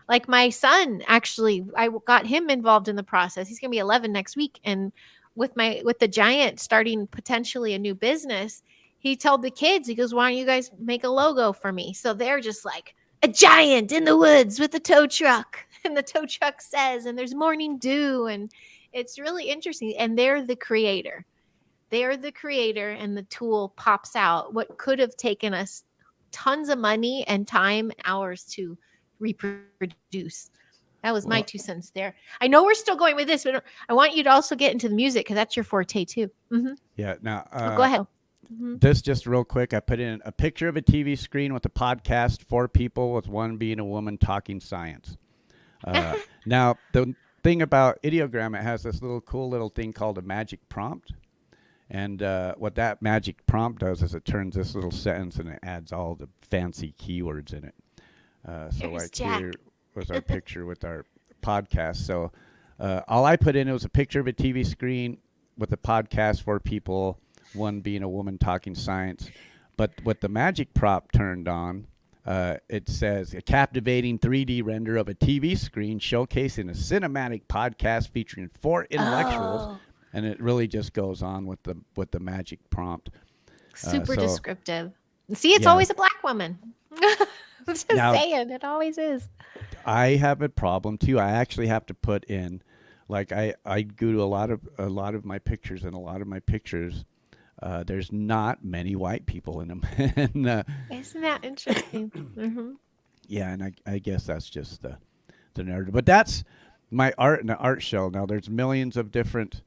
Like my son, actually, I got him involved in the process. He's gonna be 11 next week, and with the giant starting potentially a new business, he told the kids, he goes, "Why don't you guys make a logo for me?" So they're just like, a giant in the woods with a tow truck. and the tow truck says, and there's morning dew, and it's really interesting. And they're the creator. They're the creator, and the tool pops out. What could have taken us tons of money and time, hours to reproduce. That was my 2 cents there. I know we're still going with this, but I want you to also get into the music because that's your forte too. Yeah. Now, Go ahead. This just real quick. I put in a picture of a TV screen with a podcast, 4 people, with one being a woman talking science. Now, the thing about Ideogram, it has this cool little thing called a magic prompt. And what that magic prompt does is it turns this little sentence and it adds all the fancy keywords in it. So There's like Jack. here was our picture with our podcast. So all I put in was a picture of a TV screen with a podcast, 4 people, one being a woman talking science. But with the magic prompt turned on, it says a captivating 3D render of a TV screen showcasing a cinematic podcast featuring 4 intellectuals. And it really just goes on with the magic prompt. Super descriptive. See, it's always a black woman. I'm just saying, it always is. I have a problem too. I actually have to put in, like I go to a lot of my pictures, and a lot of my pictures, there's not many white people in them. And, isn't that interesting? Yeah, and I guess that's just the narrative. But that's my art in the art shell. Now there's millions of different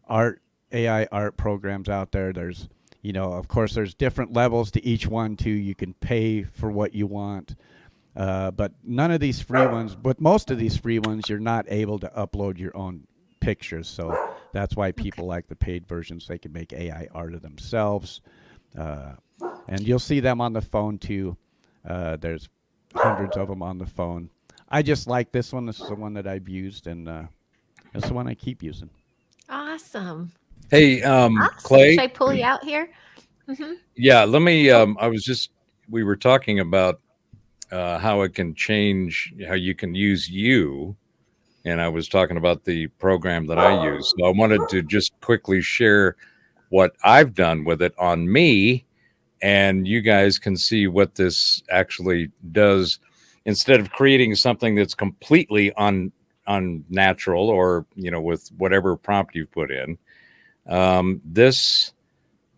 AI art programs out there. There's, of course, there's different levels to each one too. You can pay for what you want, but none of these free ones. But most of these free ones, you're not able to upload your own pictures. So that's why people like the paid versions. They can make AI art of themselves, and you'll see them on the phone too. There's hundreds of them on the phone. I just like this one. This is the one that I've used, and that's the one I keep using. Awesome. Hey, Clay. Should I pull you out here? Yeah, let me. We were talking about how it can change, how you can use you. And I was talking about the program that I use. So I wanted to just quickly share what I've done with it on me. And you guys can see what this actually does. Instead of creating something that's completely unnatural or, with whatever prompt you've put in. This,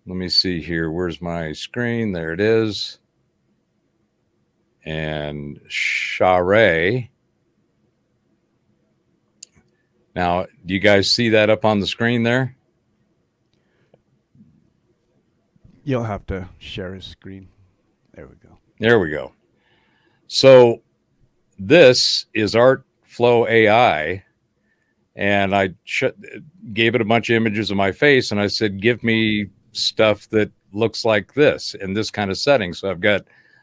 let me see here. Where's my screen? There it is. And Share. Now, do you guys see that up on the screen there? You'll have to share his screen. There we go. There we go. So this is Art Flow AI. And I gave it a bunch of images of my face, and I said, give me stuff that looks like this in this kind of setting. So I've got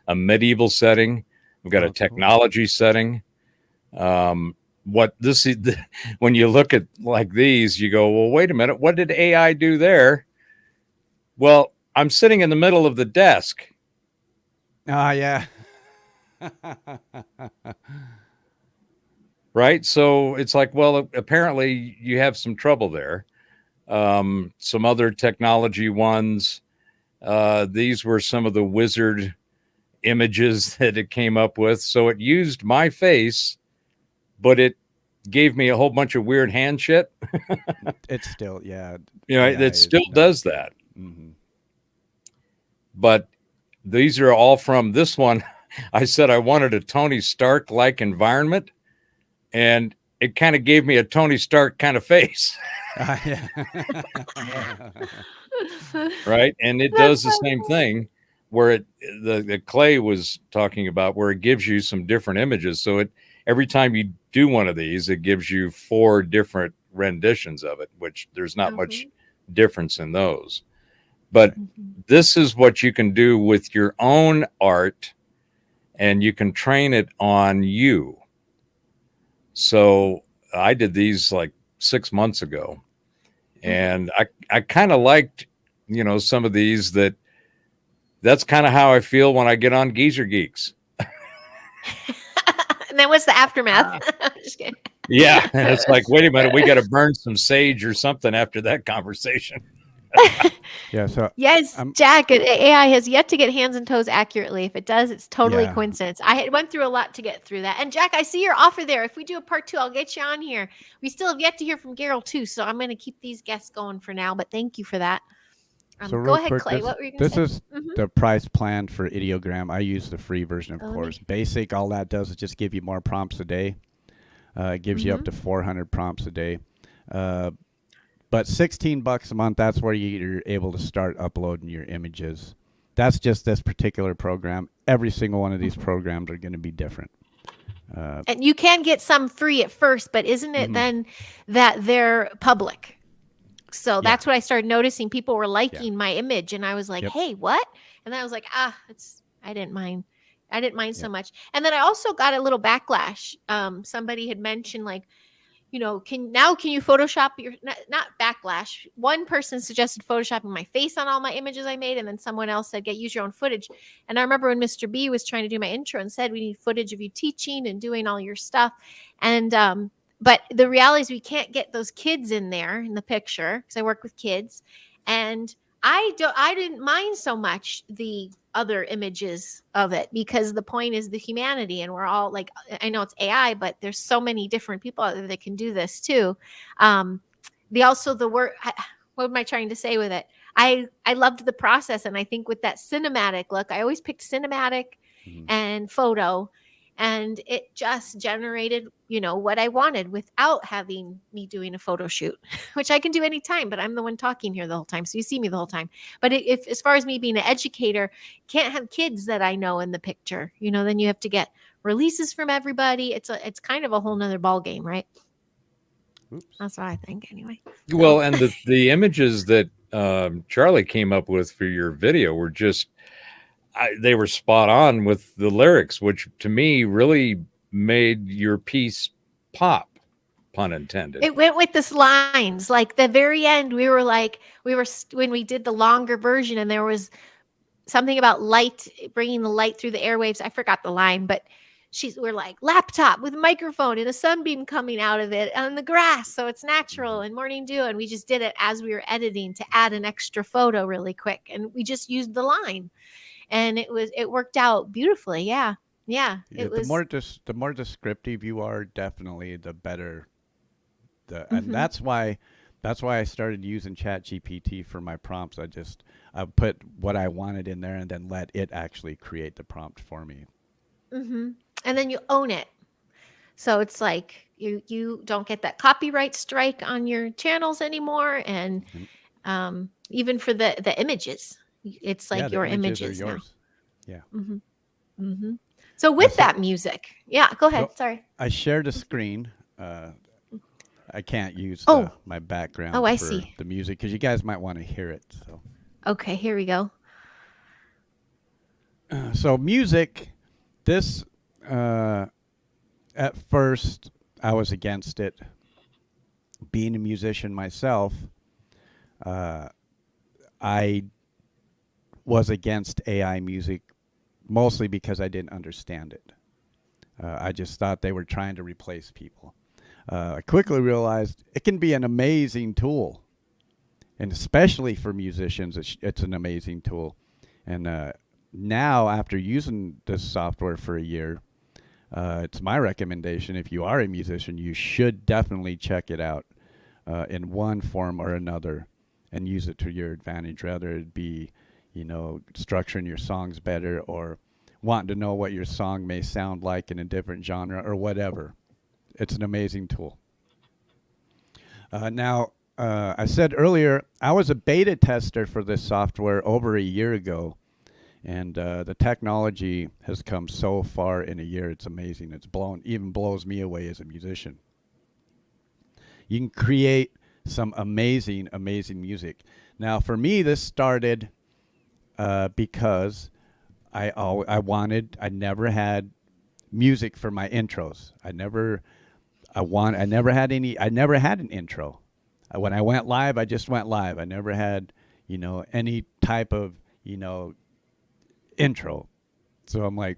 a medieval setting. I've got a technology setting. What this is, when you look at like these, you go, well, wait a minute. What did AI do there? Well, I'm sitting in the middle of the desk. Yeah. Right. So it's like, well, apparently you have some trouble there. Some other technology ones. These were some of the wizard images that it came up with. So it used my face, but it gave me a whole bunch of weird hand shit. It's still, it still does that. Mm-hmm. But these are all from this one. I said I wanted a Tony Stark-like environment. And it kind of gave me a Tony Stark kind of face. Right. And it does the same thing where the Clay was talking about, where it gives you some different images. So every time you do one of these, it gives you 4 different renditions of it, which there's not much difference in those. But this is what you can do with your own art, and you can train it on you. So I did these like 6 months ago, and I kind of liked, some of these that's kind of how I feel when I get on Geeks. And then what's the aftermath? Just kidding. Yeah. And it's like, wait a minute, we got to burn some sage or something after that conversation. Yeah. So Yes, I'm Jack, AI has yet to get hands and toes accurately. If it does, it's totally yeah. coincidence. Went through a lot to get through that. And Jack, I see your offer there. If we do a part 2, I'll get you on here. We still have yet to hear from Geryl too, so I'm going to keep these guests going for now. But thank you for that. So Go real ahead, quick, Clay. What were you going to this say? is the price plan for ideogram. I use the free version, of Oh, let course. me- Basic, all that does is just give you more prompts a day. It gives you up to 400 prompts a day. But $16 a month, that's where you're able to start uploading your images. That's just this particular program. Every single one of these programs are going to be different. And you can get some free at first, but isn't it then that they're public? So Yeah. that's what I started noticing. People were Yeah. liking my image, and I was like, Yep. "Hey, what?" And then I was like, I didn't mind. I didn't mind so Yep. much. And then I also got a little backlash. Somebody had mentioned like, can you Photoshop your not backlash. One person suggested photoshopping my face on all my images I made, and then someone else said, use your own footage. And I remember when Mr. B was trying to do my intro and said, we need footage of you teaching and doing all your stuff. And but the reality is we can't get those kids in there in the picture because I work with kids. And I didn't mind so much the other images of it because the point is the humanity, and we're all like, I know it's AI, but there's so many different people out there that can do this too. The work, what am I trying to say with it? I loved the process, and I think with that cinematic look, I always picked cinematic and photo, and it just generated what I wanted without having me doing a photo shoot, which I can do anytime, but I'm the one talking here the whole time, so you see me the whole time. But if as far as me being an educator, can't have kids that I know in the picture, then you have to get releases from everybody. It's kind of a whole nother ball game, right? Oops. That's what I think anyway. Well, and the images that Charlie came up with for your video were just they were spot on with the lyrics, which to me really made your piece pop, pun intended. It went with this lines, like the very end. We were when we did the longer version, and there was something about light, bringing the light through the airwaves. I forgot the line, but we're like laptop with a microphone and a sunbeam coming out of it on the grass, so it's natural and morning dew. And we just did it as we were editing to add an extra photo really quick, and we just used the line, and it worked out beautifully. Yeah. It was The more descriptive you are, definitely the better. And that's why I started using ChatGPT for my prompts. I put what I wanted in there and then let it actually create the prompt for me. And then you own it. So it's like you don't get that copyright strike on your channels anymore. And even for the images, it's like your images are now. yours. Yeah. So with that music, yeah, go ahead. So Sorry. I shared a screen. I can't use my background I for see. the music because you guys might want to hear it. So. Okay, here we go. So music, this at first I was against it. Being a musician myself, I was against AI music mostly because I didn't understand it. I just thought they were trying to replace people. I quickly realized it can be an amazing tool, and especially for musicians, it's an amazing tool. And now, after using this software for a year, it's my recommendation. If you are a musician, you should definitely check it out in one form or another and use it to your advantage, rather it be, structuring your songs better or wanting to know what your song may sound like in a different genre or whatever. It's an amazing tool. Now, I said earlier, I was a beta tester for this software over a year ago, and the technology has come so far in a year. It's amazing. Even blows me away as a musician. You can create some amazing, amazing music. Now, for me, this started because I never had music for my intros. I never had an intro. When I went live, I just went live. I never had, any type of, intro. So I'm like,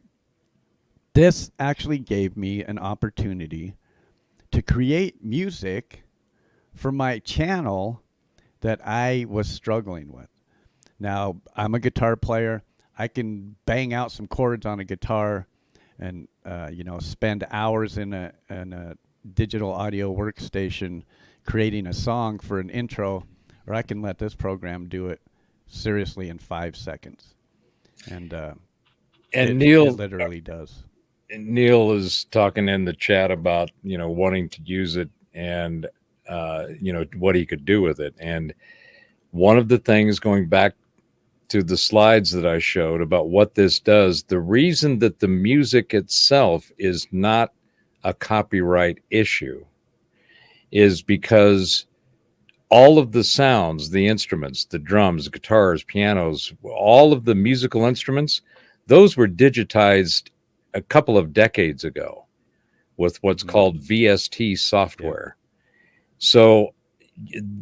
this actually gave me an opportunity to create music for my channel that I was struggling with. Now, I'm a guitar player. I can bang out some chords on a guitar and, spend hours in a digital audio workstation creating a song for an intro, or I can let this program do it seriously in 5 seconds. And it Neil literally does. Neil is talking in the chat about, wanting to use it and, what he could do with it. And one of the things, going back to the slides that I showed about what this does, the reason that the music itself is not a copyright issue is because all of the sounds, the instruments, the drums, guitars, pianos, all of the musical instruments, those were digitized a couple of decades ago with what's called VST software. So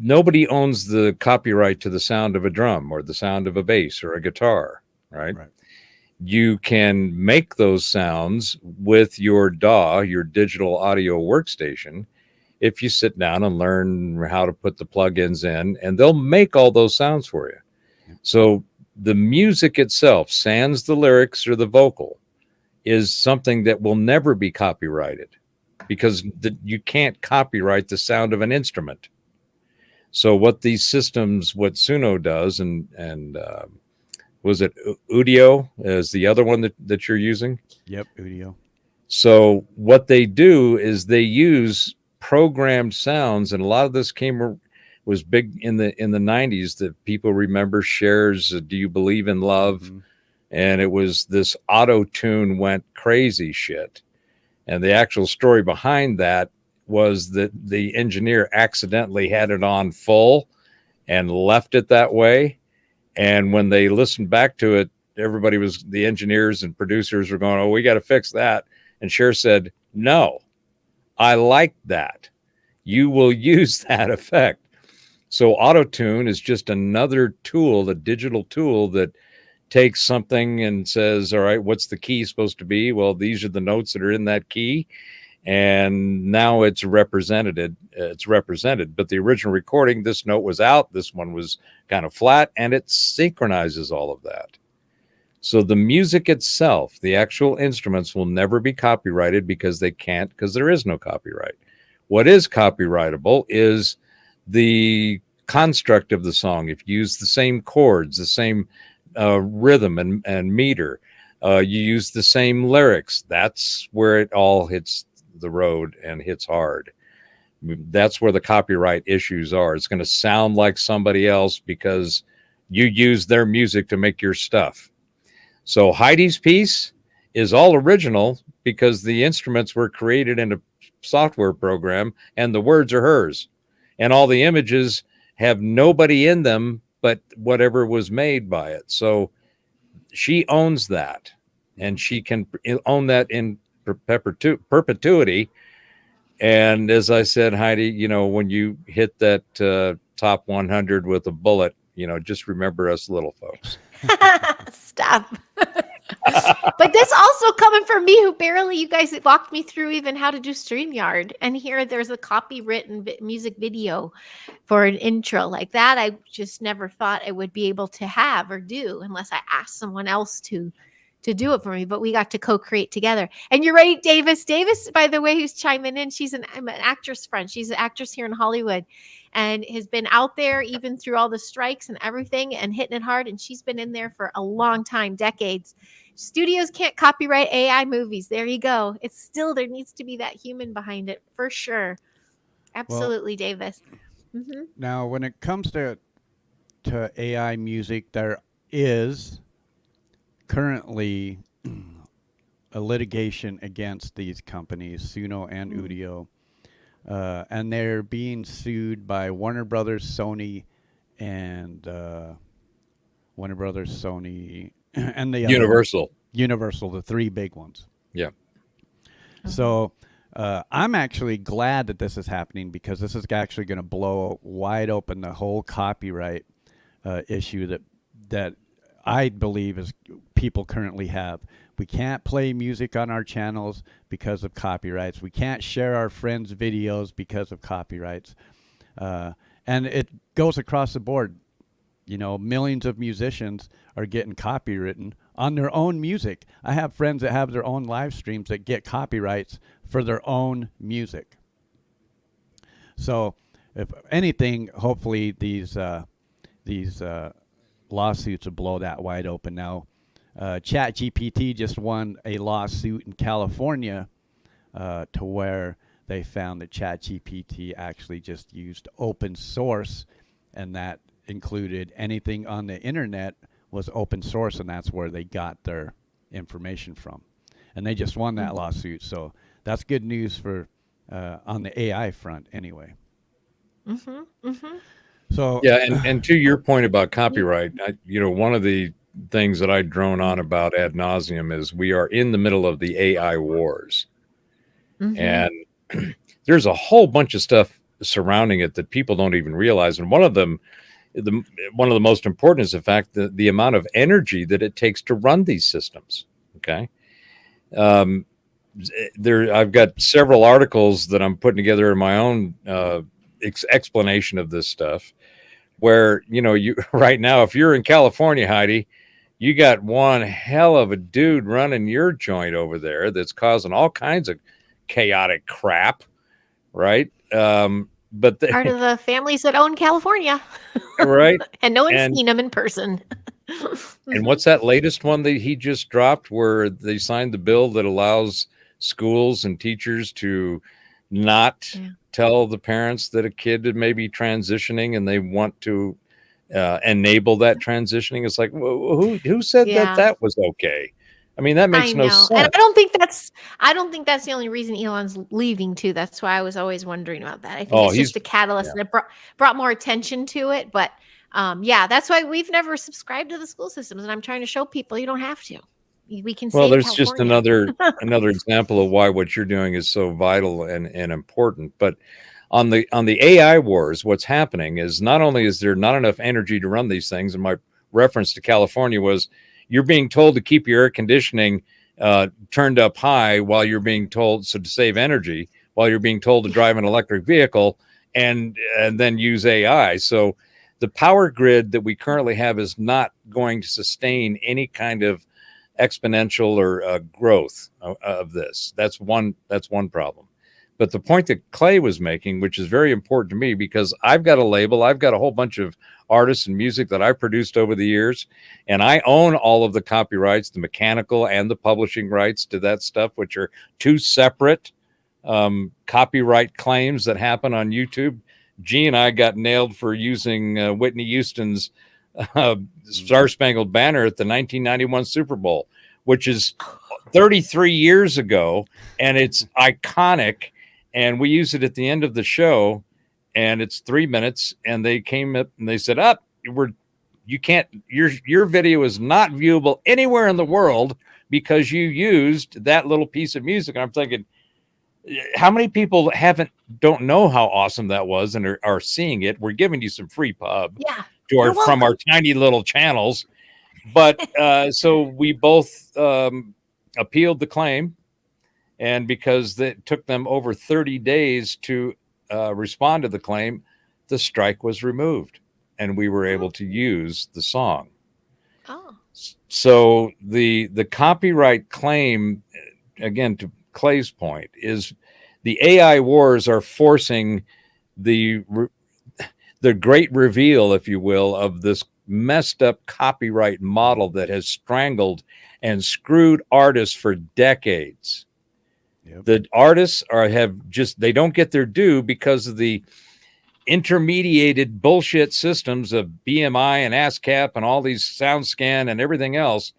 nobody owns the copyright to the sound of a drum or the sound of a bass or a guitar, right? You can make those sounds with your DAW, your digital audio workstation, if you sit down and learn how to put the plugins in, and they'll make all those sounds for you. So the music itself, sans the lyrics or the vocal, is something that will never be copyrighted because you can't copyright the sound of an instrument. So what these systems, what Suno does, and was it Udio is the other one that you're using? Yep, Udio. So what they do is they use programmed sounds, and a lot of this was big in the 90s that people remember. Cher's Do You Believe in Love? Mm-hmm. And it was this auto-tune went crazy shit. And the actual story behind that was that the engineer accidentally had it on full and left it that way. And when they listened back to it, the engineers and producers were going, "Oh, we got to fix that." And Cher said, "No, I like that. You will use that effect." So auto-tune is just another tool, a digital tool that takes something and says, all right, what's the key supposed to be? Well, these are the notes that are in that key. And now it's represented. But the original recording, this note was out, this one was kind of flat, and it synchronizes all of that. So the music itself, the actual instruments, will never be copyrighted because they can't, because there is no copyright. What is copyrightable is the construct of the song. If you use the same chords, the same rhythm and meter, you use the same lyrics, that's where it all hits the road and hits hard. That's where the copyright issues are. It's going to sound like somebody else because you use their music to make your stuff. So Heidi's piece is all original because the instruments were created in a software program and the words are hers. And all the images have nobody in them but whatever was made by it. So she owns that, and she can own that in perpetuity. And as I said, Heidi, when you hit that top 100 with a bullet, just remember us little folks. Stop. But this also coming from me, who barely, you guys walked me through even how to do StreamYard. And here there's a copywritten music video for an intro like that. I just never thought I would be able to have or do unless I asked someone else to do it for me. But we got to co-create together. And you're right, Davis. Davis, by the way, who's chiming in, I'm an actress friend. She's an actress here in Hollywood and has been out there even through all the strikes and everything and hitting it hard. And she's been in there for a long time, decades. Studios can't copyright AI movies. There you go. It's still, there needs to be that human behind it for sure. Absolutely, well, Davis. Mm-hmm. Now, when it comes to AI music, there is currently a litigation against these companies, Suno and Udio, and they're being sued by Warner Brothers, Sony, and and the Universal, the three big ones. Yeah. So I'm actually glad that this is happening because this is actually going to blow wide open the whole copyright issue that I believe is people currently have. We can't play music on our channels because of copyrights. We can't share our friends' videos because of copyrights. And it goes across the board. You know, millions of musicians are getting copywritten on their own music. I have friends that have their own live streams that get copyrights for their own music. So, if anything, hopefully these lawsuits will blow that wide open. Now, ChatGPT just won a lawsuit in California to where they found that ChatGPT actually just used open source, and that included anything on the internet was open source, and that's where they got their information from. And they just won that lawsuit, so that's good news for on the AI front, anyway. So yeah, and to your point about copyright, one of the things that I drone on about ad nauseum is we are in the middle of the AI wars, and there's a whole bunch of stuff surrounding it that people don't even realize. And one of them, one of the most important, is the fact that the amount of energy that it takes to run these systems. Okay, I've got several articles that I'm putting together in my own explanation of this stuff, where you right now, if you're in California, Heidi, you got one hell of a dude running your joint over there that's causing all kinds of chaotic crap, right? But Part of the families that own California, right? And no one's seen them in person. And what's that latest one that he just dropped, where they signed the bill that allows schools and teachers to not tell the parents that a kid may be transitioning and they want to enable that transitioning? It's like, who said that was okay? I mean, that makes no sense. And I don't think that's the only reason Elon's leaving too. That's why I was always wondering about that. I think it's just a catalyst and it brought more attention to it. But that's why we've never subscribed to the school systems. And I'm trying to show people you don't have to. We can save there's California. just another example of why what you're doing is so vital and important. But on the AI wars, what's happening is not only is there not enough energy to run these things, and my reference to California was, you're being told to keep your air conditioning turned up high while you're being told, so to save energy, while you're being told to drive an electric vehicle and then use AI. So the power grid that we currently have is not going to sustain any kind of exponential or growth of this. That's one problem. But the point that Clay was making, which is very important to me, because I've got a label, I've got a whole bunch of artists and music that I've produced over the years, and I own all of the copyrights, the mechanical and the publishing rights to that stuff, which are two separate copyright claims that happen on YouTube. G and I got nailed for using Whitney Houston's Star Spangled Banner at the 1991 Super Bowl, which is 33 years ago, and it's iconic. And we use it at the end of the show, and it's 3 minutes. And they came up and they said, you can't, your video is not viewable anywhere in the world because you used that little piece of music. And I'm thinking, how many people don't know how awesome that was and are seeing it? We're giving you some free pub from our tiny little channels. But so we both appealed the claim. And because it took them over 30 days to respond to the claim, the strike was removed and we were able to use the song. So the copyright claim, again, to Clay's point, is the AI wars are forcing the great reveal, if you will, of this messed up copyright model that has strangled and screwed artists for decades. Yep. The artists they don't get their due because of the intermediated bullshit systems of BMI and ASCAP and all these SoundScan and everything else,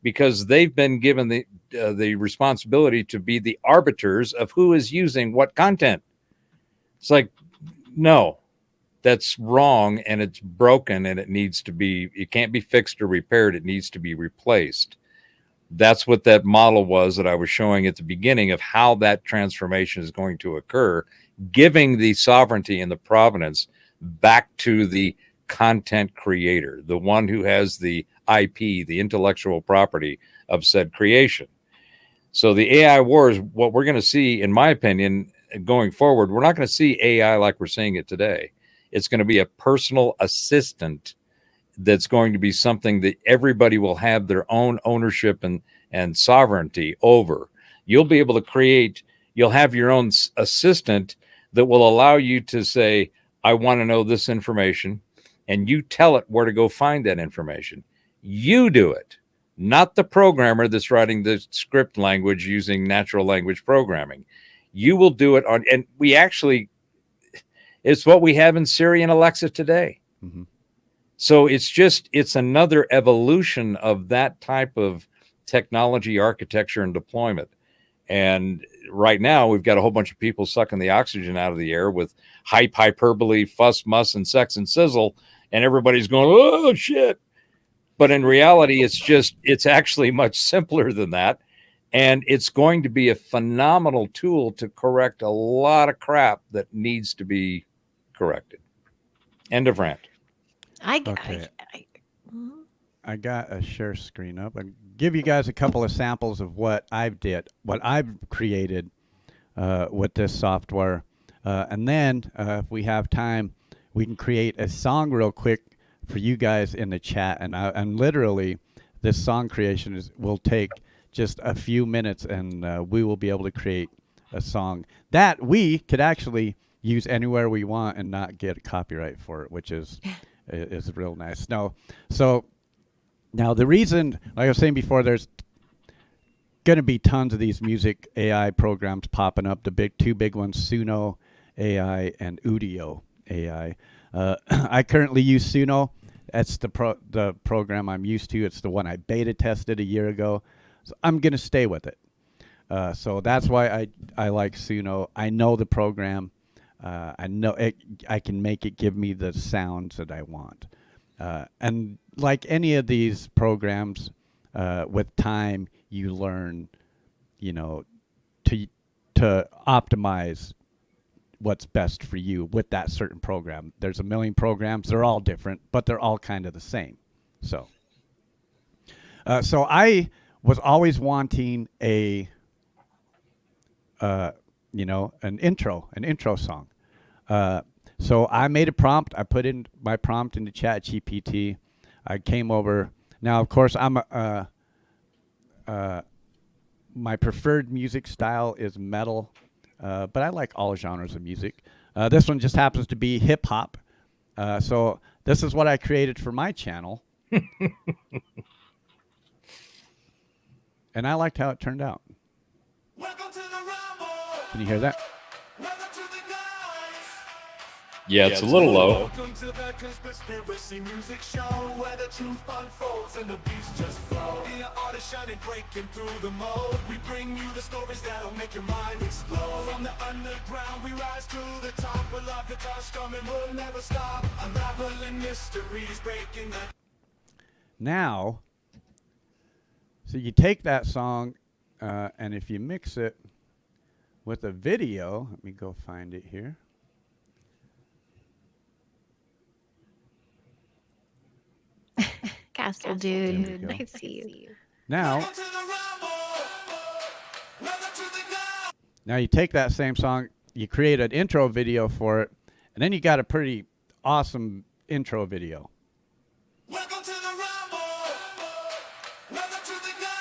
because they've been given the responsibility to be the arbiters of who is using what content. It's like, no, that's wrong and it's broken and it can't be fixed or repaired. It needs to be replaced. That's what that model was that I was showing at the beginning of how that transformation is going to occur, giving the sovereignty and the provenance back to the content creator, the one who has the IP, the intellectual property of said creation. So the AI wars, what we're going to see, in my opinion, going forward, we're not going to see AI like we're seeing it today. It's going to be a personal assistant that's going to be something that everybody will have their own ownership and sovereignty over. You'll be able to create, you'll have your own assistant that will allow you to say, I want to know this information, and you tell it where to go find that information. You do it, not the programmer that's writing the script language using natural language programming. You will do it on, and we actually, it's what we have in Siri and Alexa today. Mm-hmm. So it's another evolution of that type of technology, architecture, and deployment. And right now we've got a whole bunch of people sucking the oxygen out of the air with hype, hyperbole, fuss, muss, and sex and sizzle. And everybody's going, oh shit. But in reality, it's actually much simpler than that. And it's going to be a phenomenal tool to correct a lot of crap that needs to be corrected. End of rant. Okay. I got a share screen up. I'll give you guys a couple of samples of what I've created with this software. And then if we have time, we can create a song real quick for you guys in the chat. And literally, this song creation will take just a few minutes, and we will be able to create a song that we could actually use anywhere we want and not get copyright for it, which is real nice. Now the reason, like I was saying before, there's going to be tons of these music AI programs popping up. The two big ones, Suno AI and Do.you AI. I currently use Suno. That's the program I'm used to. It's the one I beta tested a year ago. So I'm going to stay with it. So that's why I like Suno. I know the program. I know it, I can make it give me the sounds that I want. And like any of these programs, with time, you learn, to optimize what's best for you with that certain program. There's a million programs. They're all different, but they're all kind of the same. So I was always wanting an intro song. So I made a prompt. I put in my prompt into ChatGPT. I came over. Now, of course, my preferred music style is metal, but I like all genres of music. This one just happens to be hip hop. So this is what I created for my channel. And I liked how it turned out. Can you hear that? Yeah, it's a little low. Welcome to the conspiracy music show where the truth unfolds and the beats just flow. The artist shining, breaking through the mold. We bring you the stories that'll make your mind explode. From the underground, we rise to the top. We'll have the touch coming, we'll never stop. Unraveling mysteries, breaking the... Now, so you take that song, and if you mix it with a video, let me go find it here. Castle Dude, nice to see you. Now you take that same song, you create an intro video for it, and then you got a pretty awesome intro video. Welcome to the rumble. Welcome to the night.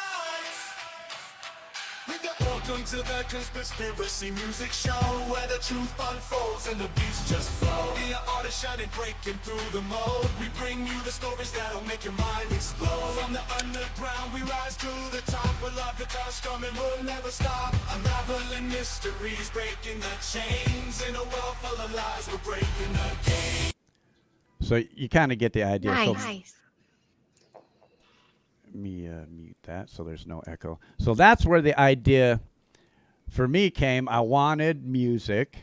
Welcome to the conspiracy music show where the truth unfolds and the beats just flow. The artist shining, breaking through the mold. We bring you the stories that'll make your mind explode. From the underground, we rise to the top. We'll have the touch coming, we'll never stop. Unraveling mysteries, breaking the chains. In a world full of lies, we're breaking the game. So you kind of get the idea. Nice. Let me mute that so there's no echo. So that's where the idea for me came. I wanted music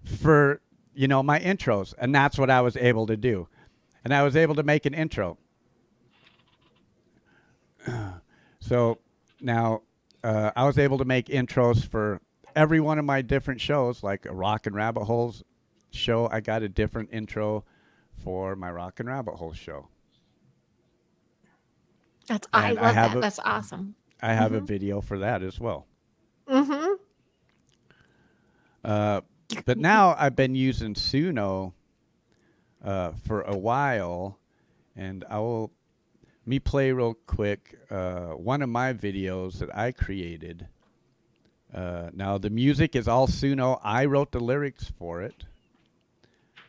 for, my intros, and that's what I was able to do. And I was able to make an intro. So now I was able to make intros for every one of my different shows, like a Rock and Rabbit Holes show. I got a different intro for my Rock and Rabbit Hole show. I love that. That's awesome. I have a video for that as well. Mm-hmm. But now I've been using Suno for a while, and let me play real quick one of my videos that I created. Now the music is all Suno. I wrote the lyrics for it.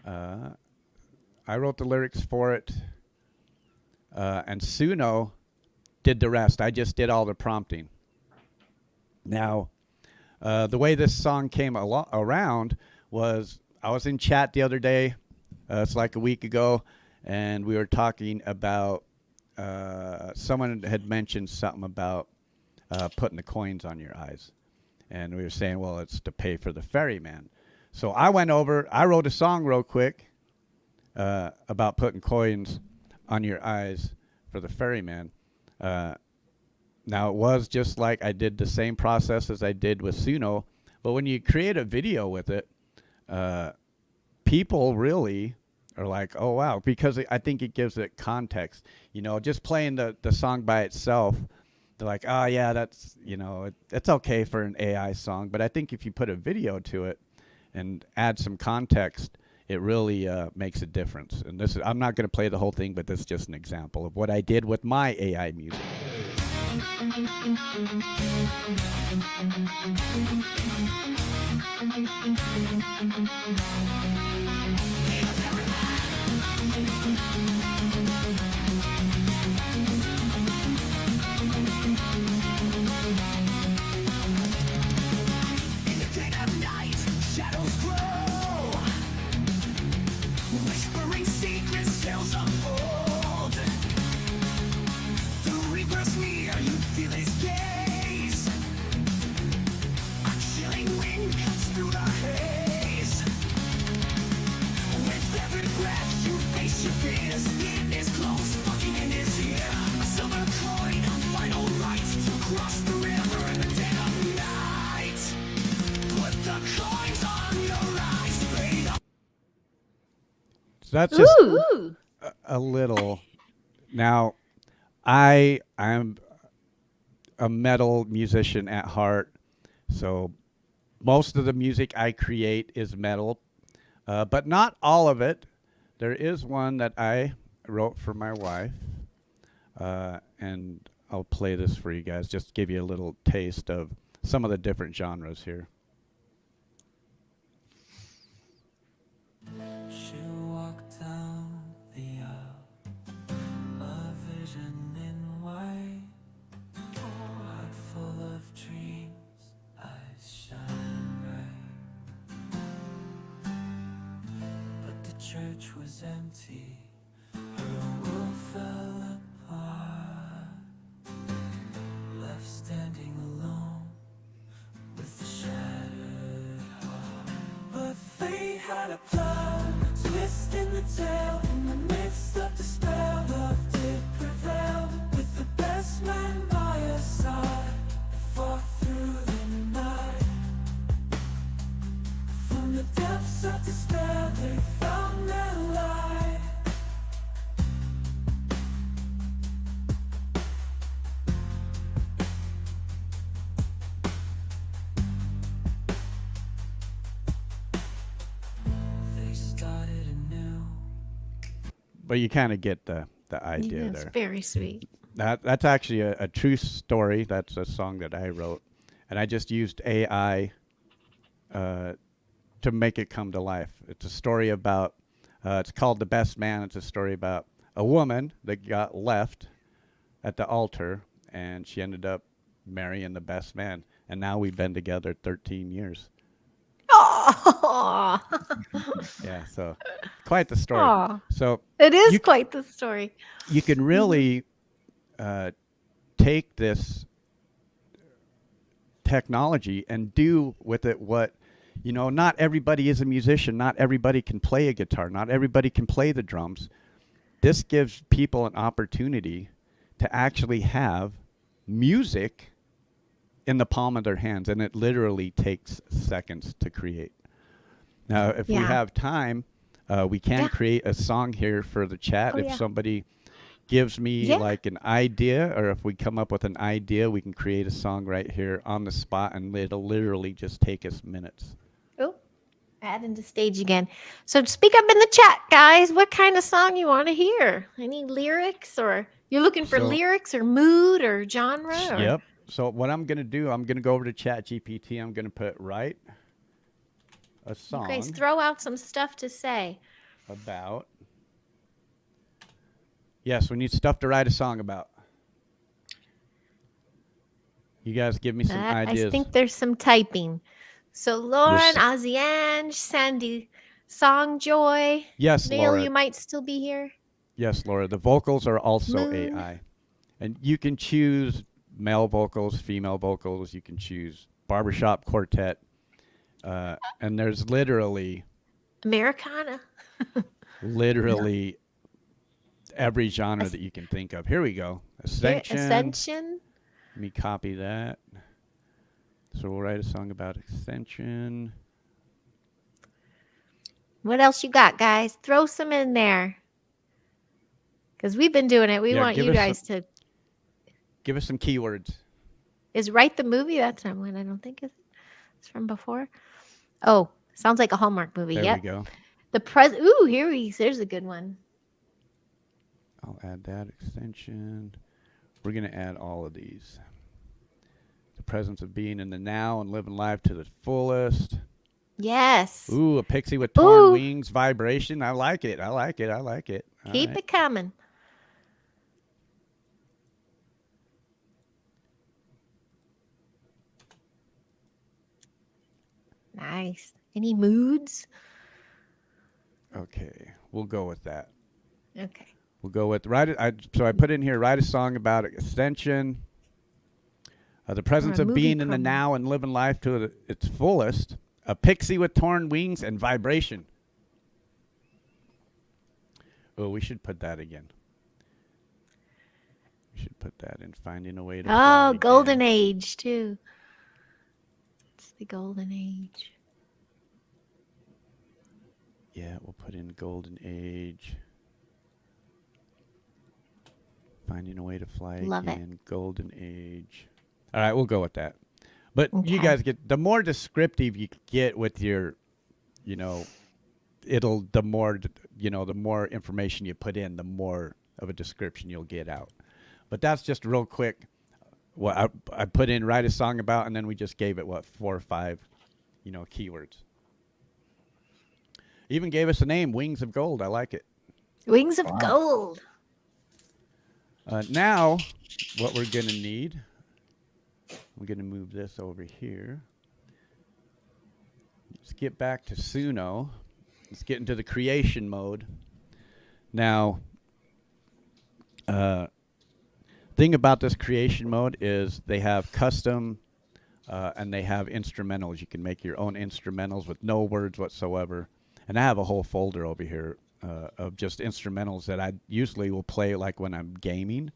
And Suno did the rest. I just did all the prompting. Now, the way this song came around was I was in chat the other day. It's like a week ago, and we were talking about someone had mentioned something about putting the coins on your eyes. And we were saying, well, it's to pay for the ferryman. So I went over, I wrote a song real quick about putting coins on your eyes for the ferryman. Now, it was just like I did the same process as I did with Suno. But when you create a video with it, people really are like, oh, wow, because I think it gives it context. You know, just playing the song by itself, they're like, oh, yeah, that's, you know, it's okay for an AI song. But I think if you put a video to it and add some context, it really makes a difference. And this is, I'm not going to play the whole thing, but this is just an example of what I did with my AI music. Whispering secrets, tales unfold. The reaper's near, you feel his gaze. A chilling wind cuts through the haze. With every breath, you face your fears. It is close, fucking in his ear. A silver coin, a final right to cross the river in the dead of night. Put the coins on your eyes, fade on. So that's just Ooh. a little. Now, I'm a metal musician at heart, so most of the music I create is metal, but not all of it. There is one that I wrote for my wife, and I'll play this for you guys, just to give you a little taste of some of the different genres here. She walked down the aisle, a vision in white, heart full of dreams, eyes shine bright. But the church was empty, her world fell apart, left standing alone with a shattered heart. But fate had a plan, twist in the tale. In the midst of despair, love did prevail. With the best man by her side, fought through the night. From the depths of despair, they found their light. They started anew. But you kind of get the idea It's there. very sweet. That's actually a true story. That's a song that I wrote, and I just used AI to make it come to life. It's a story about. It's called The Best Man. It's a story about a woman that got left at the altar, and she ended up marrying the best man. And now we've been together 13 years. Oh, Yeah, so quite the story. Aw. So it is You- quite the story. you can really take this technology and do with it what, you know, not everybody is a musician. Not everybody can play a guitar. Not everybody can play the drums. This gives people an opportunity to actually have music in the palm of their hands, and it literally takes seconds to create. Now, if we Yeah. have time, we can Yeah. create a song here for the chat. Oh, If yeah. somebody gives me Yeah. like an idea, or if we come up with an idea, we can create a song right here on the spot, and it'll literally just take us minutes. Oh, Add into stage again. So speak up in the chat, guys. What kind of song you want to hear? Any lyrics, or you're looking for So- lyrics or mood or genre? Or... Yep. So what I'm going to do, I'm going to go over to Chat GPT. I'm going to put write a song You guys throw out some stuff to say. about. Yes, we need stuff to write a song about. You guys give me some ideas. I think there's some typing. So Lauren, There's- Ozzy Ange, Sandy, Song Joy. Yes, Neil, Laura. you might still be here. Yes, Laura. The vocals are also Moon. AI. And you can choose male vocals, female vocals. You can choose barbershop quartet. And there's literally Americana. every genre that you can think of. Here we go. Ascension. Ascension. Let me copy that. So we'll write a song about Ascension. What else you got, guys? Throw some in there. Because we've been doing it. We Yeah, want give you us guys to. Give us some keywords. Is Write the Movie? That's not one. I don't think it's from before. Oh, sounds like a Hallmark movie. There Yep. we go. Ooh, there's a good one. I'll add that extension. We're going to add all of these. The presence of being in the now and living life to the fullest. Yes. Ooh, a pixie with torn Ooh. wings, vibration. I like it. I like it. I like it. All Keep right. it coming. Nice. Any moods? Okay, we'll go with that. Okay. We'll go with so I put in here, write a song about extension. The presence of movie being in the promo. now and living life to its fullest. A pixie with torn wings and vibration. Oh, we should put that again. We should put that in finding a way to fly Oh, Golden again. Age, too. It's the Golden Age. Yeah, we'll put in Golden Age. Finding a way to fly Love it. again. Golden Age. All right, we'll go with that. But you Okay. guys the more descriptive you get with your, the more information you put in, the more of a description you'll get out. But that's just real quick. What I put in, write a song about, and then we just gave it 4 or 5, keywords. Even gave us a name, Wings of Gold. I like it. Wings of Wow. Gold. Now, what we're going to need, we're going to move this over here. Let's get back to Suno. Let's get into the creation mode. Now, thing about this creation mode is they have custom and they have instrumentals. You can make your own instrumentals with no words whatsoever. And I have a whole folder over here of just instrumentals that I usually will play like when I'm gaming.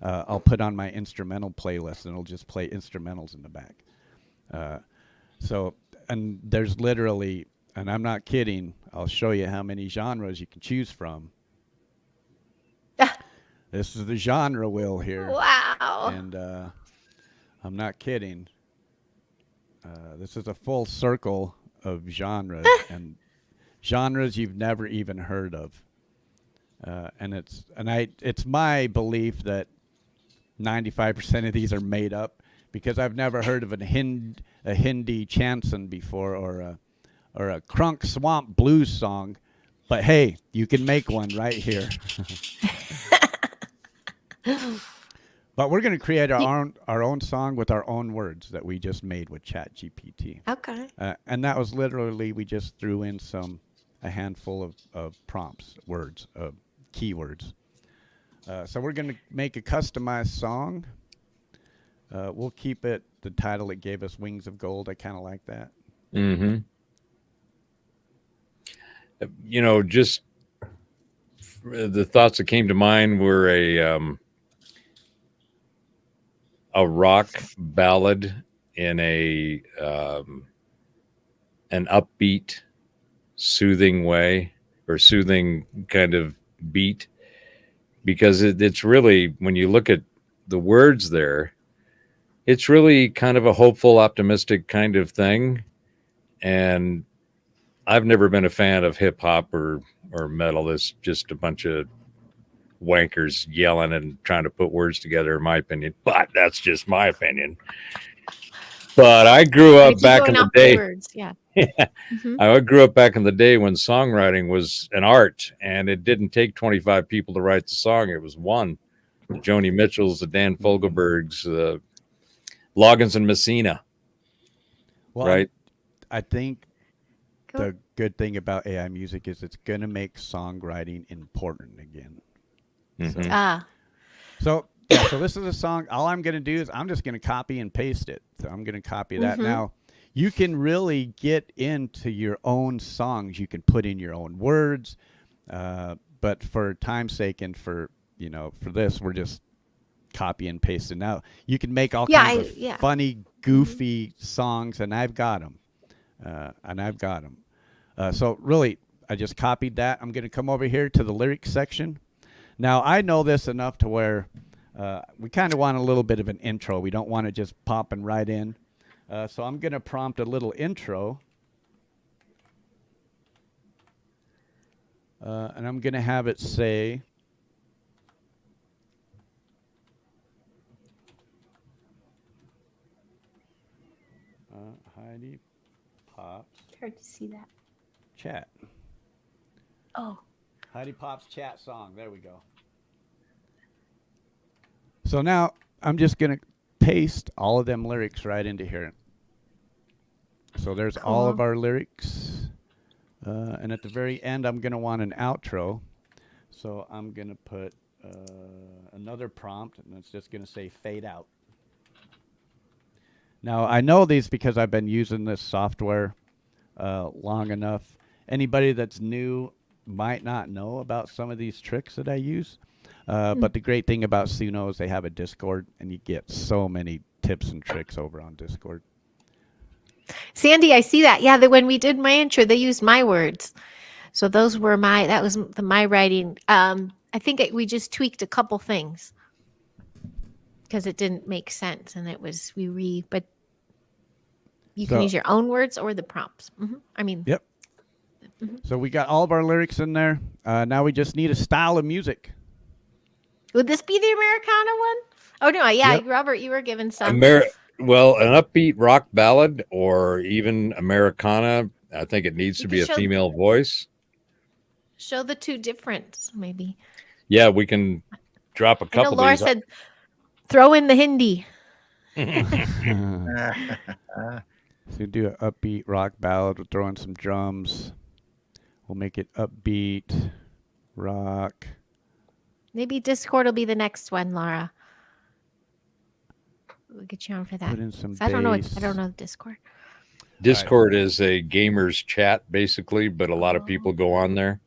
I'll put on my instrumental playlist and it'll just play instrumentals in the back. And there's literally, and I'm not kidding, I'll show you how many genres you can choose from. This is the genre wheel here. Wow. And I'm not kidding. This is a full circle of genres and genres you've never even heard of. And it's my belief that 95% of these are made up because I've never heard of a Hindi chanson before or a crunk swamp blues song. But hey, you can make one right here. But we're going to create our own song with our own words that we just made with ChatGPT. Okay. And that was literally, we just threw in a handful of prompts, words, keywords. So we're going to make a customized song. We'll keep it, the title it gave us, Wings of Gold. I kind of like that. Mm-hmm. Just the thoughts that came to mind were a rock ballad in an upbeat, soothing way or soothing kind of beat, because it's really, when you look at the words there, it's really kind of a hopeful, optimistic kind of thing. And I've never been a fan of hip hop or metal. It's just a bunch of wankers yelling and trying to put words together, in my opinion. But that's just my opinion. But I grew But up if you're back going in the off the day. words, yeah. Mhm. I grew up back in the day when songwriting was an art, and it didn't take 25 people to write the song. It was one. The Joni Mitchells, the Dan Fogelbergs, Loggins and Messina, Well, right? I think Go. the good thing about AI music is it's going to make songwriting important again. Mhm. Ah, So, yeah, so this is a song. All I'm going to do is I'm just going to copy and paste it. So I'm going to copy that. Mhm. Now, you can really get into your own songs. You can put in your own words. But for time's sake and for, for this, we're just copy and pasting. Now, you can make all Yeah, kinds of yeah. funny, goofy songs, and I've got them. So really, I just copied that. I'm going to come over here to the lyrics section. Now, I know this enough to where we kind of want a little bit of an intro. We don't want it just popping right in. So I'm going to prompt a little intro. And I'm going to have it say, Heidi Pops It's hard to see that. chat. Oh, Heidi Pop's chat song. There we go. So now I'm just going to paste all of them lyrics right into here. So there's all of Cool. our lyrics. And at the very end, I'm going to want an outro. So I'm going to put another prompt, and it's just going to say fade out. Now, I know these because I've been using this software long enough. Anybody that's new might not know about some of these tricks that I use. But the great thing about Suno is they have a Discord, and you get so many tips and tricks over on Discord. Sandy, I see that. Yeah, when we did my intro, they used my words. So those were that was my writing. I think we just tweaked a couple things because it didn't make sense, and it was but you can So- use your own words or the prompts. I mean, Yep. So we got all of our lyrics in there. Now we just need a style of music. would this be the Americana one? Oh no, yeah, Yep. Robert, you were given some. Well, an upbeat rock ballad or even Americana, I think it needs You to could be a show- female voice. Show the two difference, maybe. Yeah, we can drop a I know couple Laura of these. said, throw in the Hindi. So do an upbeat rock ballad. We'll throw in some drums. We'll make it upbeat rock. Maybe Discord will be the next one, Laura. We'll get you on for that. Put in some 'Cause I don't know. I bass. don't know Discord. Discord is a gamer's chat, basically, but a lot of people go on there,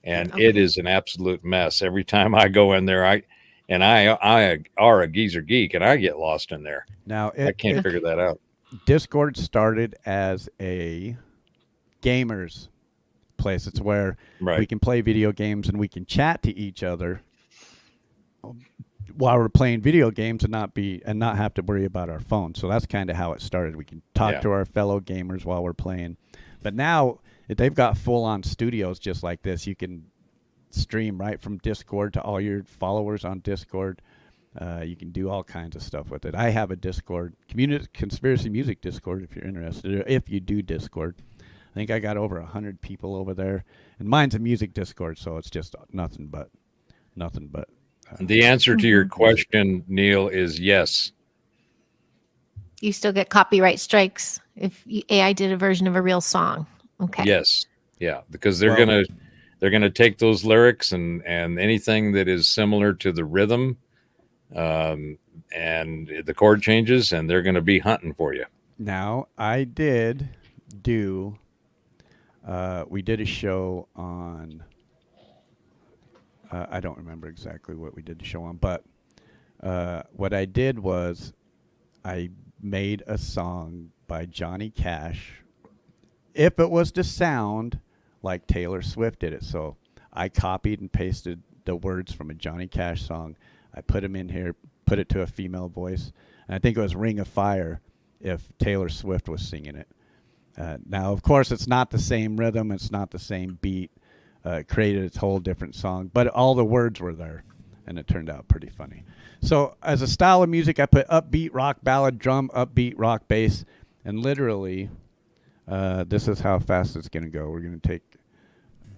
and it Okay. is an absolute mess. Every time I go in there, I are a geezer geek, and I get lost in there. Now I can't figure that out. Discord started as a gamers place. It's where we Right. can play video games and we can chat to each other while we're playing video games and not have to worry about our phone. So that's kind of how it started. We can talk Yeah. to our fellow gamers while we're playing. But now they've got full-on studios just like this. You can stream right from Discord to all your followers on Discord. You can do all kinds of stuff with it. I have a Discord, conspiracy music Discord, if you're interested, or if you do Discord. I think I got over 100 people over there, and mine's a music Discord, so it's just nothing but. The answer to your question, Neil, is yes. You still get copyright strikes if AI did a version of a real song. Okay. Yes. Yeah, because they're Well- gonna take those lyrics and anything that is similar to the rhythm, and the chord changes, and they're gonna be hunting for you. Now, I did do. We did a show on. I don't remember exactly what we did the show on, but what I did was I made a song by Johnny Cash. If it was to sound like Taylor Swift did it, so I copied and pasted the words from a Johnny Cash song. I put them in here, put it to a female voice, and I think it was "Ring of Fire" if Taylor Swift was singing it. Now, of course, it's not the same rhythm. It's not the same beat. It created its whole different song, but all the words were there, and it turned out pretty funny. So as a style of music, I put upbeat rock ballad, drum, upbeat rock bass, and literally, this is how fast it's going to go. We're going to take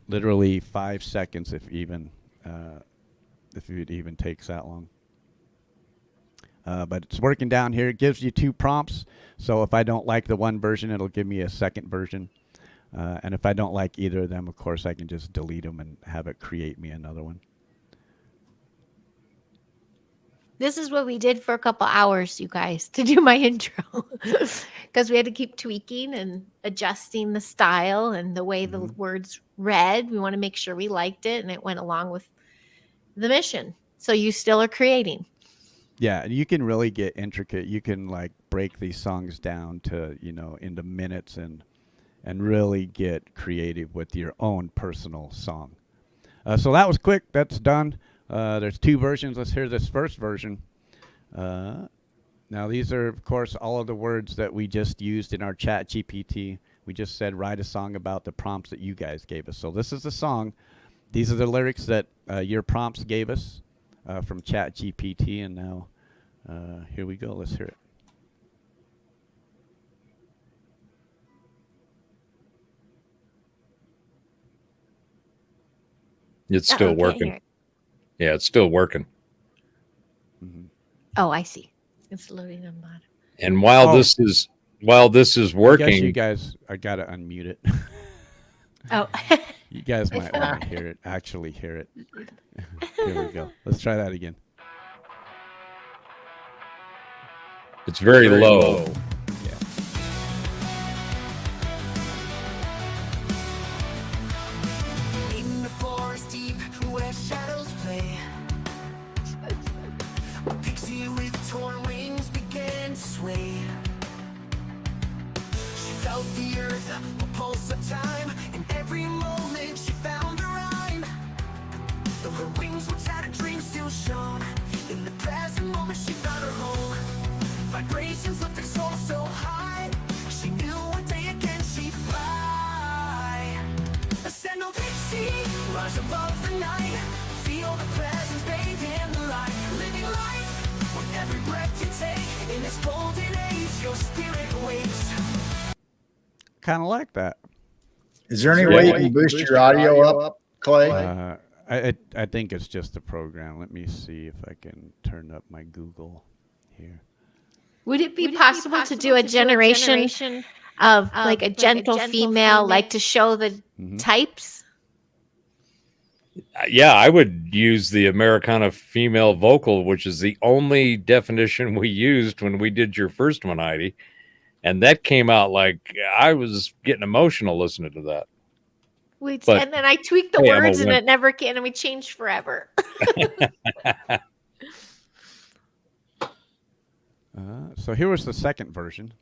literally 5 seconds, if it even takes that long. But it's working down here. It gives you 2 prompts. So if I don't like the one version, it'll give me a second version. And if I don't like either of them, of course, I can just delete them and have it create me another one. This is what we did for a couple hours, you guys, to do my intro. Because we had to keep tweaking and adjusting the style and the way the words read. We want to make sure we liked it and it went along with the mission. So you still are creating. Yeah, you can really get intricate. You can like break these songs down to, into minutes and really get creative with your own personal song. So that was quick. That's done. There's 2 versions. Let's hear this first version. Now, these are, of course, all of the words that we just used in our chat GPT. We just said, write a song about the prompts that you guys gave us. So this is the song. These are the lyrics that your prompts gave us from chat GPT. And now, here we go. Let's hear it. It's still working. Yeah, it's still working. Mm-hmm. Oh, I see. It's loading on bottom. And while this is working, I guess you guys, I gotta unmute it. Oh, You guys might want to hear it. Actually, hear it. Here we go. Let's try that again. it's very low. Yeah. In the forest deep where shadows play, a pixie with torn wings began to sway. She felt the earth, a pulse of time. In every moment she found a rhyme. Though her wings were tattered, dreams still shone. In the present moment she found her home. Vibrations lifted soul so high. She knew one day again she'd fly. Ascend, oh pixie, rise above the night. Feel the presence bathed in the light. Living life with every breath you take. In this golden age, your spirit wakes. Kind of like that. Is there any way you can boost your audio up, Clay? I think it's just the program. Let me see if I can turn up my Google here. would it be possible to do a generation of like a gentle female, like to show the types? Yeah, I would use the Americana female vocal, which is the only definition we used when we did your first one, Heidi. And that came out like I was getting emotional listening to that. And then I tweaked the words and it never came, and we changed forever. So here was the second version.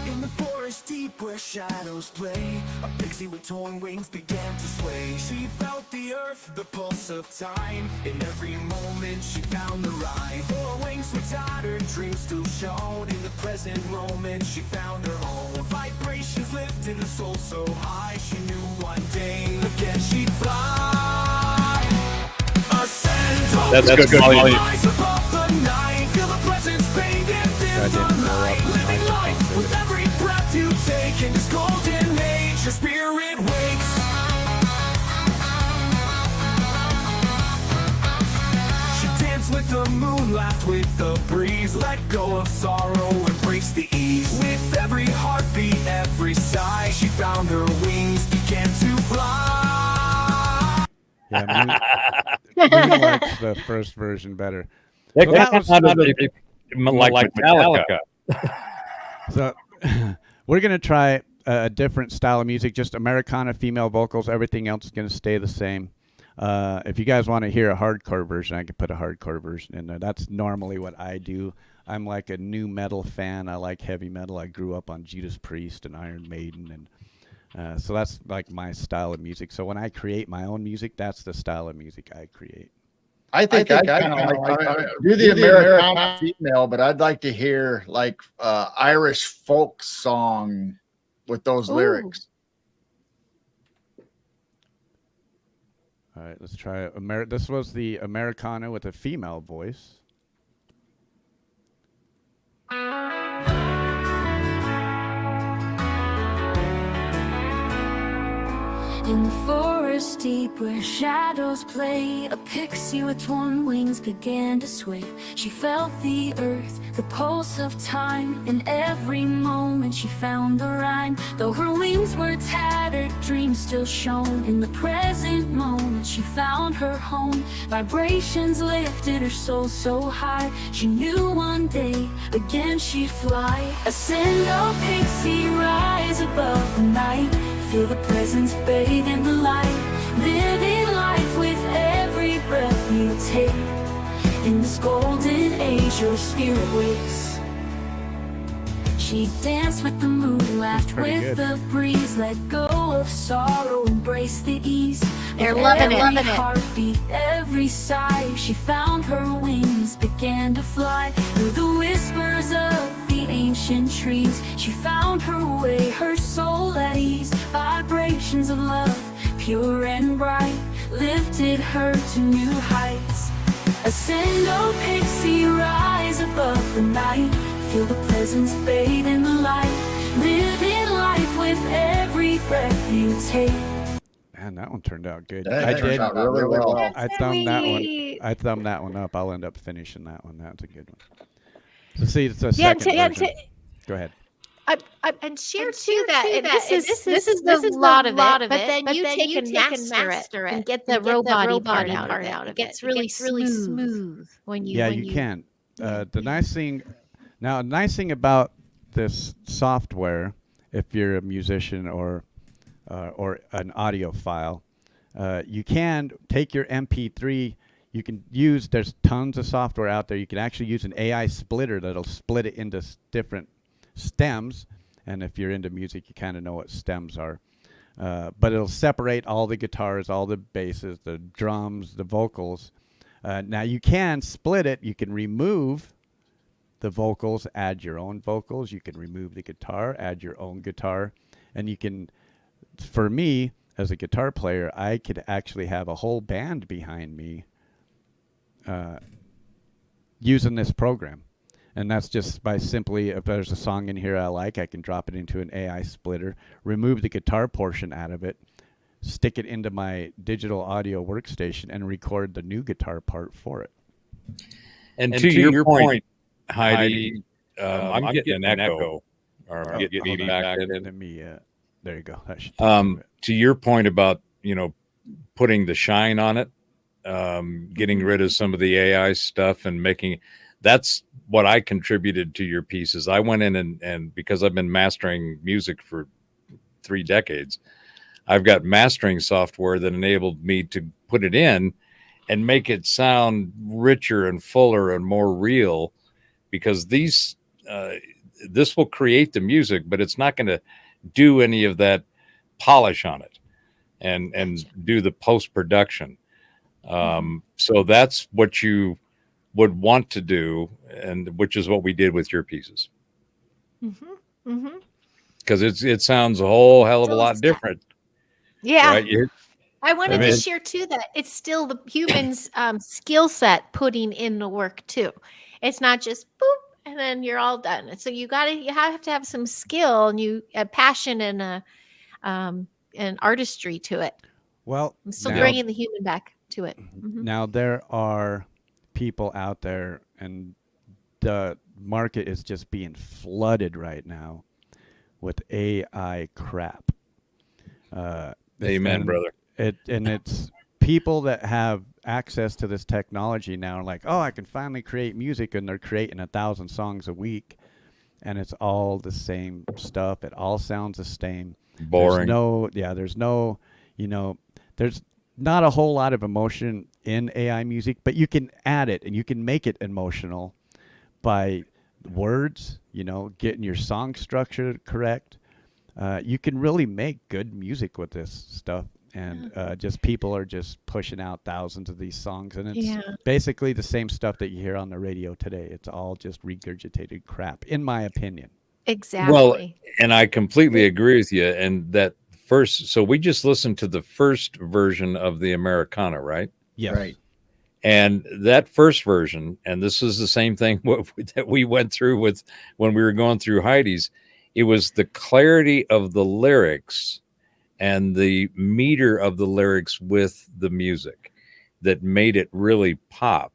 In the forest deep where shadows play, a pixie with torn wings began to sway. She felt the earth, the pulse of time. In every moment she found the rhyme. Her wings were tattered, dreams still shone. In the present moment she found her home. Vibrations lifted her soul so high. She knew one day again she'd fly. Ascend, That's good volume. rise above the night. Feel the presence bathed in the light. Living life with every breath you take. In this golden age, your spirit wakes. She danced with the moon, laughed with the breeze. Let go of sorrow, embrace the ease. With every heartbeat, every sigh, she found her wings, began to fly. Yeah, we liked the first version better. That So that kind of was- like Metallica. So we're going to try a different style of music, just Americana female vocals. Everything else is going to stay the same. If you guys want to hear a hardcore version, I can put a hardcore version in there. That's normally what I do. I'm like a new metal fan. I like heavy metal. I grew up on Judas Priest and Iron Maiden, and so that's like my style of music. So when I create my own music, that's the style of music I create. I think I kind of like do the Americana female, but I'd like to hear like Irish folk song with those lyrics. All right, let's try it. This was the Americana with a female voice. In the forest deep where shadows play, a pixie with torn wings began to sway. She felt the earth, the pulse of time. In every moment she found the rhyme. Though her wings were tattered, dreams still shone. In the present moment she found her home. Vibrations lifted her soul so high. She knew one day again she'd fly. Ascend, oh pixie, rise above the night. Feel the presence bathe in the light. Living life with every breath you take. In this golden age your spirit wakes. She danced with the moon, laughed with the breeze. Let go of sorrow, embrace the ease. They're loving it. Every heartbeat, every sigh. She found her wings, began to fly. Through the whispers of the ancient trees, she found her way, her soul at ease. Vibrations of love, pure and bright, lifted her to new heights. Ascend, oh pixie, rise above the night. Feel the presence bathe in the light. Living life with every breath you take. Man, that one turned out good. That turned out really well. I thumbed that one. I thumbed that one up. I'll end up finishing that one. That's a good one. So see, it's a second version. Go ahead. And share too that this is a lot of it, but then you take and master it and get the robot part out of it. It gets really smooth when you. Yeah, you can. The nice thing about this software, if you're a musician or an audiophile, you can take your MP3. You can use. There's tons of software out there. You can actually use an AI splitter that'll split it into different stems. And if you're into music, you kind of know what stems are. But it'll separate all the guitars, all the basses, the drums, the vocals. Now you can split it. You can remove the vocals, add your own vocals. You can remove the guitar, add your own guitar. And you can, for me, as a guitar player, I could actually have a whole band behind me using this program. And that's just by simply, if there's a song in here I like, I can drop it into an AI splitter, remove the guitar portion out of it, stick it into my digital audio workstation, and record the new guitar part for it. And to your point, Heidi, I'm getting an echo. Or getting feedback. Let me, there you go. That should to your point about, putting the shine on it, getting rid of some of the AI stuff and that's what I contributed to your pieces. I went in and because I've been mastering music for 3 decades, I've got mastering software that enabled me to put it in and make it sound richer and fuller and more real, because this will create the music, but it's not going to do any of that polish on it and do the post-production. So that's what you would want to do, and which is what we did with your pieces. Because it sounds a whole hell of a lot different. Yeah. Right? I wanted to share too that it's still the human's skill set putting in the work too. It's not just boop and then you're all done. So you have to have some skill and a passion and an artistry to it. Well, I'm still bringing the human back to it. Now there are people out there, and the market is just being flooded right now with AI crap. Amen, brother. It's people that have access to this technology now are like, oh, I can finally create music, and they're creating 1,000 songs a week, and it's all the same stuff. It all sounds the same. Boring. There's not a whole lot of emotion in AI music, but you can add it and you can make it emotional by words, getting your song structure correct. You can really make good music with this stuff. And just people are just pushing out thousands of these songs. And it's basically the same stuff that you hear on the radio today. It's all just regurgitated crap, in my opinion. Exactly. Well, and I completely agree with you. And that so we just listened to the first version of the Americana, right? Yes. Right. And that first version, and this is the same thing that we went through with when we were going through Heidi's, it was the clarity of the lyrics and the meter of the lyrics with the music that made it really pop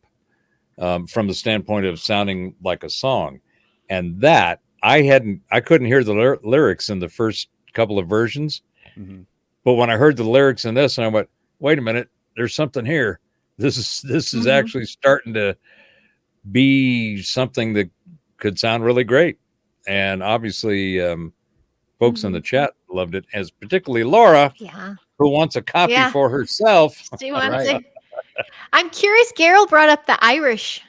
from the standpoint of sounding like a song. And that I couldn't hear the lyrics in the first couple of versions. Mm-hmm. But when I heard the lyrics in this, and I went, wait a minute, there's something here. This is actually starting to be something that could sound really great. And obviously, folks in the chat loved it, as particularly Laura, who wants a copy for herself. She wants it. I'm curious. Geryl brought up the Irish.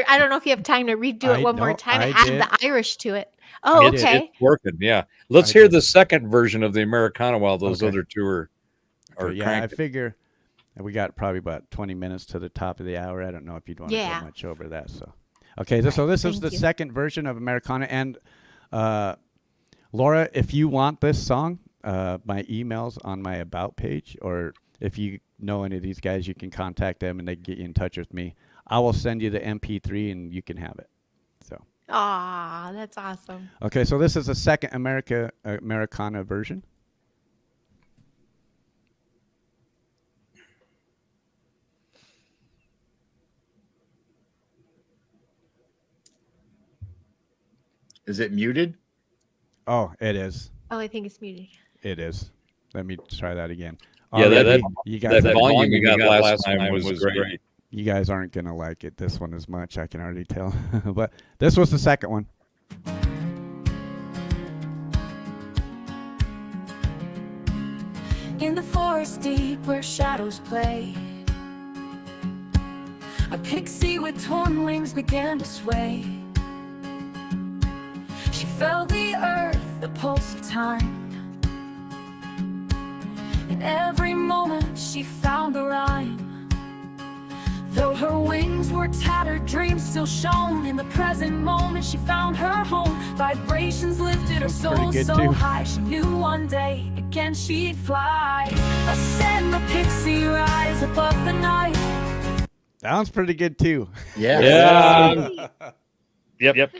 I don't know if you have time to redo it one more time and add the Irish to it. Oh, okay. It's working. Yeah. Let's hear the second version of the Americana while those other two are I figure we got probably about 20 minutes to the top of the hour. I don't know if you'd want to go much over that. So, okay. So this is the second version of Americana. And Laura, if you want this song, my email's on my About page, or if you know any of these guys, you can contact them and they can get you in touch with me. I will send you the MP3 and you can have it. So. Ah, that's awesome. Okay, so this is the second Americana version. Is it muted? Oh, it is. Oh, I think it's muted. It is. Let me try that again. Yeah, that volume you got last time was great. You guys aren't going to like it, this one, as much. I can already tell. But this was the second one. In the forest deep where shadows play, a pixie with torn wings began to sway. She felt the earth, the pulse of time. In every moment she found the rhyme. Though her wings were tattered, dreams still shone. In the present moment she found her home. Vibrations lifted her soul so high. She knew one day again she'd fly. Ascend the pixie, rise above the night. That one's pretty good too. Yeah. Yep.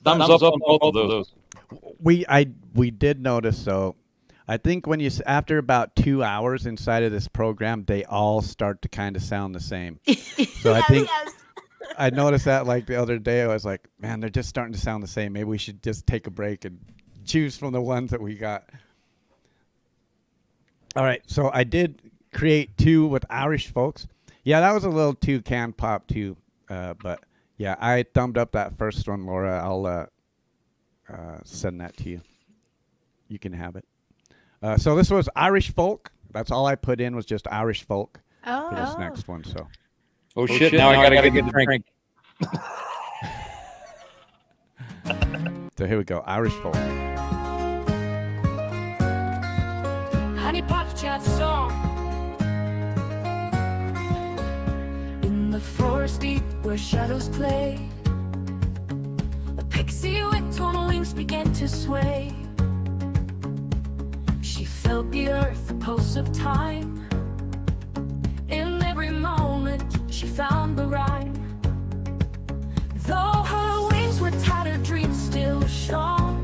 Thumbs up on both of those. We did notice, so I think when after about 2 hours inside of this program, they all start to kind of sound the same. So I think I noticed that like the other day. I was like, man, they're just starting to sound the same. Maybe we should just take a break and choose from the ones that we got. All right, so I did create 2 with Irish folks. Yeah, that was a little too can pop too, but yeah, I thumbed up that first one, Laura. I'll send that to you. You can have it. So this was Irish folk. That's all I put in was just Irish folk for this next one. So. Oh shit! Now I gotta get the drink. So here we go, Irish folk. Honey Pot Chat song. In the forest deep where shadows play, a pixie with torn wings began to sway. She felt the earth, the pulse of time. In every moment she found the rhyme. Though her wings were tattered, dreams still shone.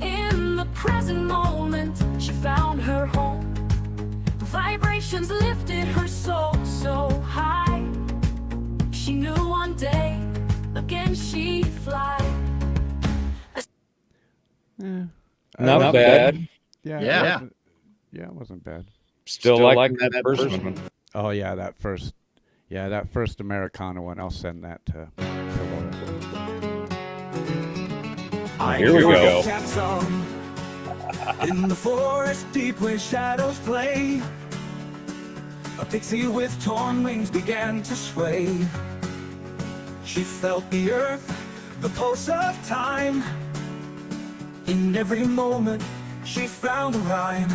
In the present moment she found her home. Vibrations lifted her soul so high. She knew one day again she'd fly. Not bad. Yeah. It wasn't bad. Still like that first one. Oh yeah, that first Americana one. I'll send that to Laura. Here we go. In the forest deep where shadows play, a pixie with torn wings began to sway. She felt the earth, the pulse of time. In every moment she found a rhyme.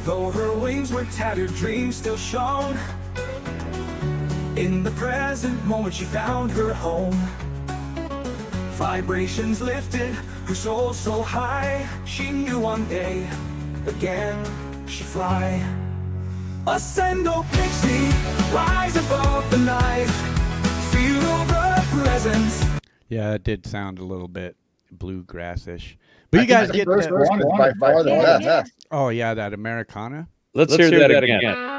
Though her wings were tattered, dreams still shone. In the present moment she found her home. Vibrations lifted her soul so high. She knew one day again she'd fly. Ascend, oh pixie, rise above the night. Feel the presence. Yeah, it did sound a little bit bluegrassish. But you guys get first the, one is by far the Yeah, best. oh yeah, that Americana. Let's hear that again.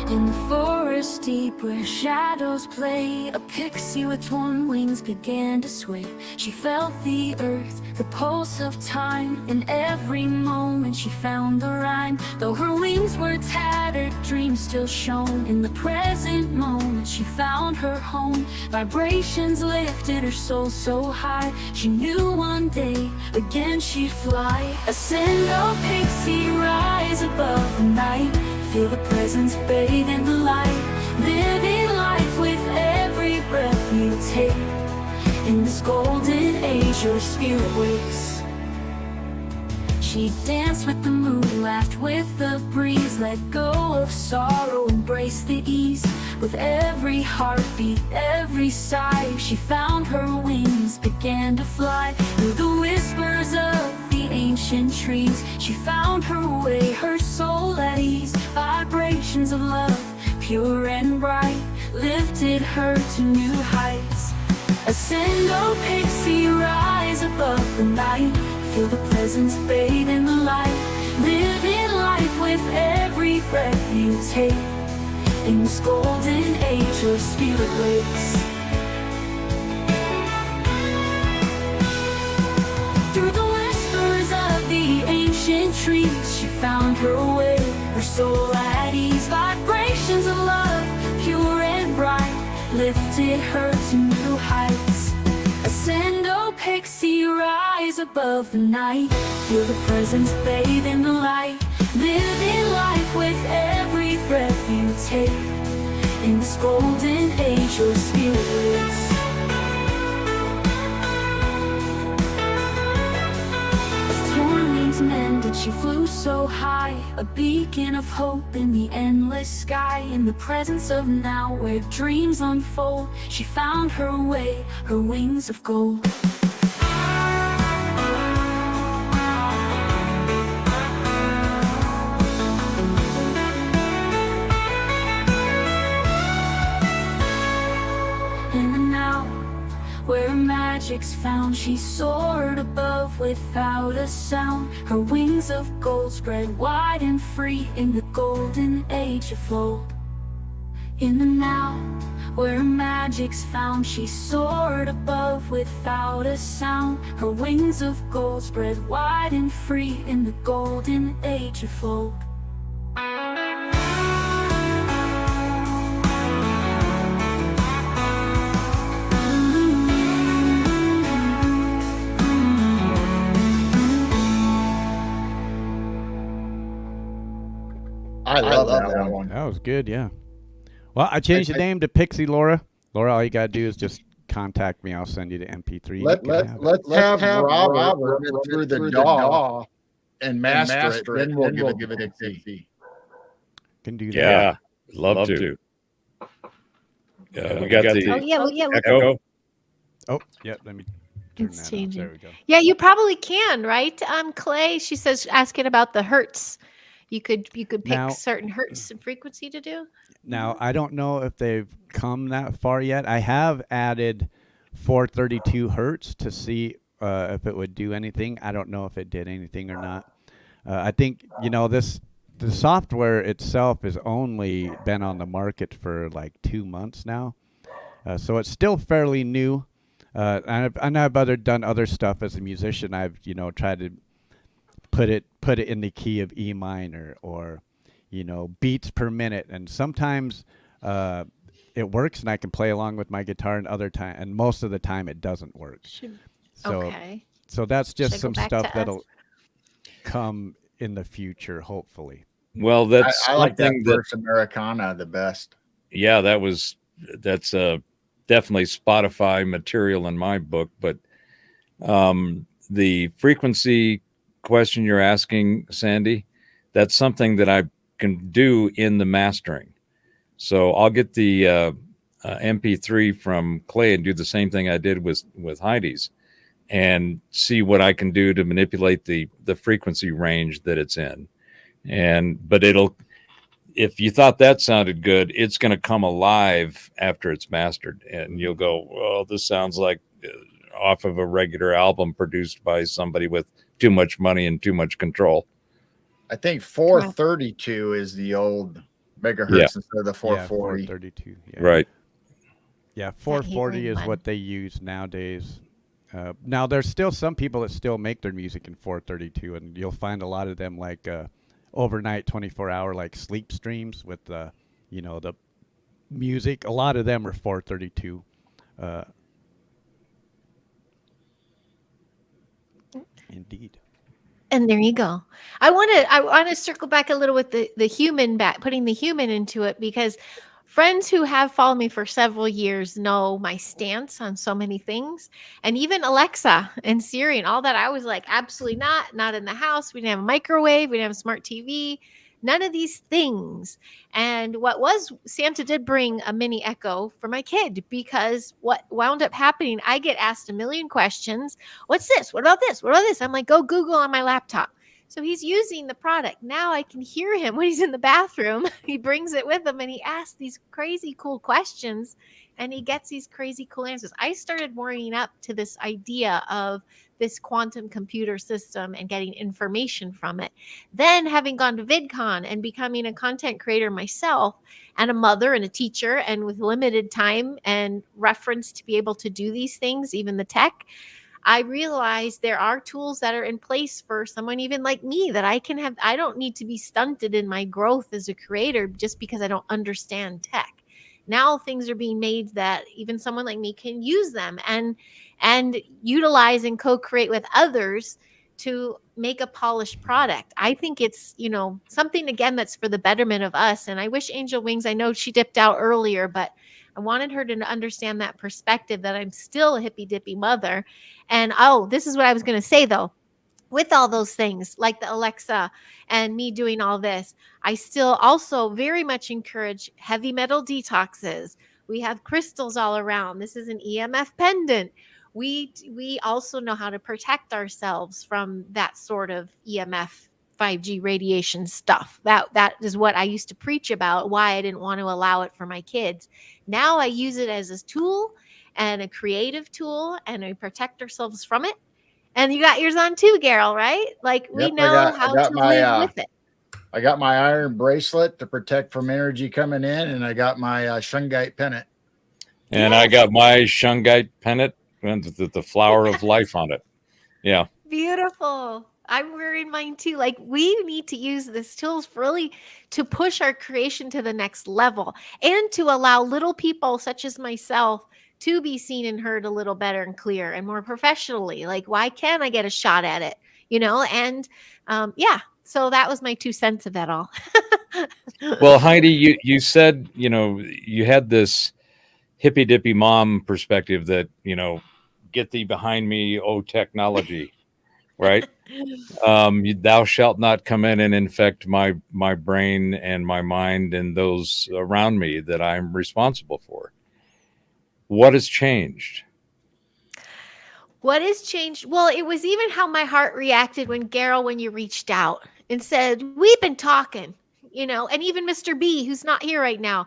In the forest deep where shadows play, a pixie with torn wings began to sway. She felt the earth, the pulse of time. In every moment she found the rhyme. Though her wings were tattered, dreams still shone. In the present moment she found her home. Vibrations lifted her soul so high. She knew one day again she'd fly. Ascend, oh pixie, rise above the night. Feel the presence bathe in the light. Living life with every breath you take. In this golden age your spirit wakes. She danced with the moon, laughed with the breeze. Let go of sorrow, embrace the ease. With every heartbeat, every sigh, she found her wings, began to fly. Through the whispers of the ancient trees, she found her way, her soul at ease. Vibrations of love, pure and bright, lifted her to new heights. Ascend, oh pixie, rise above the night. Feel the presence bathe in the light. Live in life with every breath you take. In this golden age your spirit wakes. Through the whispers of the ancient trees, she found her way, her soul at ease. Vibrations of love, pure and bright, lifted her to new heights. Ascend, oh pixie, rise above the night. Feel the presence bathe in the light. Live in life with every breath you take. In this golden age your spirit wakes. With torn wings mended she flew so high, a beacon of hope in the endless sky. In the presence of now where dreams unfold, she found her way, her wings of gold. Where magic's found, she soared above without a sound. Her wings of gold spread wide and free. In the golden age afloat. In the now, where magic's found, she soared above without a sound. Her wings of gold spread wide and free. In the golden age afloat. I love that one. That was good, yeah. Well, I changed the name to Pixie Laura. Laura, all you gotta do is just contact me. I'll send you the MP3. Let's have Robert run it through the DAW and master it. Then we'll give it a Dixie. Can do that. Yeah, love to. Yeah, we got the Oh yeah. echo. Oh, yeah. Let me turn It's that off. changing. There we go. Yeah, you probably can, right? Clay, she says, asking about the hertz. You could pick Now- certain hertz and frequency to do. Now, I don't know if they've come that far yet. I have added 432 hertz to see if it would do anything. I don't know if it did anything or not. I think, the software itself has only been on the market for like 2 months now. So it's still fairly new. And I've done other stuff as a musician. I've, tried to put it in the key of E minor or beats per minute, and sometimes it works and I can play along with my guitar, and other time, and most of the time it doesn't work. So Okay. so that's Should I just go some back stuff to us? that'll come in the future, hopefully. Well, that's I like that something that, first Americana the best. yeah, that's definitely Spotify material in my book. But the frequency question you're asking, Sandy, that's something that I can do in the mastering. So I'll get the MP3 from Clay and do the same thing I did with Heidi's, and see what I can do to manipulate the frequency range that it's in. But if you thought that sounded good, it's going to come alive after it's mastered, and you'll go, well, this sounds like off of a regular album produced by somebody with too much money and too much control. I think 432 is the old megahertz Yeah. instead of the Yeah, 440. 432. Yeah. Right. Yeah, That 440 hearing is one. what they use nowadays. Now, there's still some people that still make their music in 432, and you'll find a lot of them like overnight 24-hour like sleep streams with the music. A lot of them are 432. Indeed. And there you go. I want to circle back a little with the human back, putting the human into it, because friends who have followed me for several years know my stance on so many things. And even Alexa and Siri and all that, I was like, absolutely not in the house. We didn't have a microwave, we didn't have a smart TV, none of these things. And Santa did bring a mini Echo for my kid, because what wound up happening, I get asked a million questions. What's this? What about this? What about this? I'm like, go Google on my laptop. So he's using the product. Now I can hear him when he's in the bathroom. He brings it with him and he asks these crazy cool questions and he gets these crazy cool answers. I started warming up to this idea of this quantum computer system and getting information from it. Then, having gone to VidCon and becoming a content creator myself, and a mother and a teacher, and with limited time and reference to be able to do these things, even the tech, I realized there are tools that are in place for someone even like me that I can have. I don't need to be stunted in my growth as a creator just because I don't understand tech. Now things are being made that even someone like me can use them and utilize and co-create with others to make a polished product. I think it's, something again that's for the betterment of us. And I wish Angel Wings, I know she dipped out earlier, but I wanted her to understand that perspective that I'm still a hippy dippy mother. And this is what I was going to say though. With all those things like the Alexa and me doing all this, I still also very much encourage heavy metal detoxes. We have crystals all around. This is an EMF pendant. We also know how to protect ourselves from that sort of EMF 5G radiation stuff. That is what I used to preach about, why I didn't want to allow it for my kids. Now I use it as a tool and a creative tool, and we protect ourselves from it. And you got yours on too, Geryl, right? Like we Yep, know how to live with it. I got my iron bracelet to protect from energy coming in, and I got my shungite pennant. And I got my shungite pennant with the flower of life on it. Yeah. Beautiful. I'm wearing mine too. Like we need to use these tools really to push our creation to the next level and to allow little people such as myself to be seen and heard a little better and clear and more professionally. Like, why can't I get a shot at it? And so that was my 2 cents of that all. Well, Heidi, you said, you had this hippy dippy mom perspective that, get thee behind me, oh technology, right? Thou shalt not come in and infect my brain and my mind and those around me that I'm responsible for. What has changed? What has changed? Well, it was even how my heart reacted when you reached out and said, we've been talking, and even Mr. B, who's not here right now.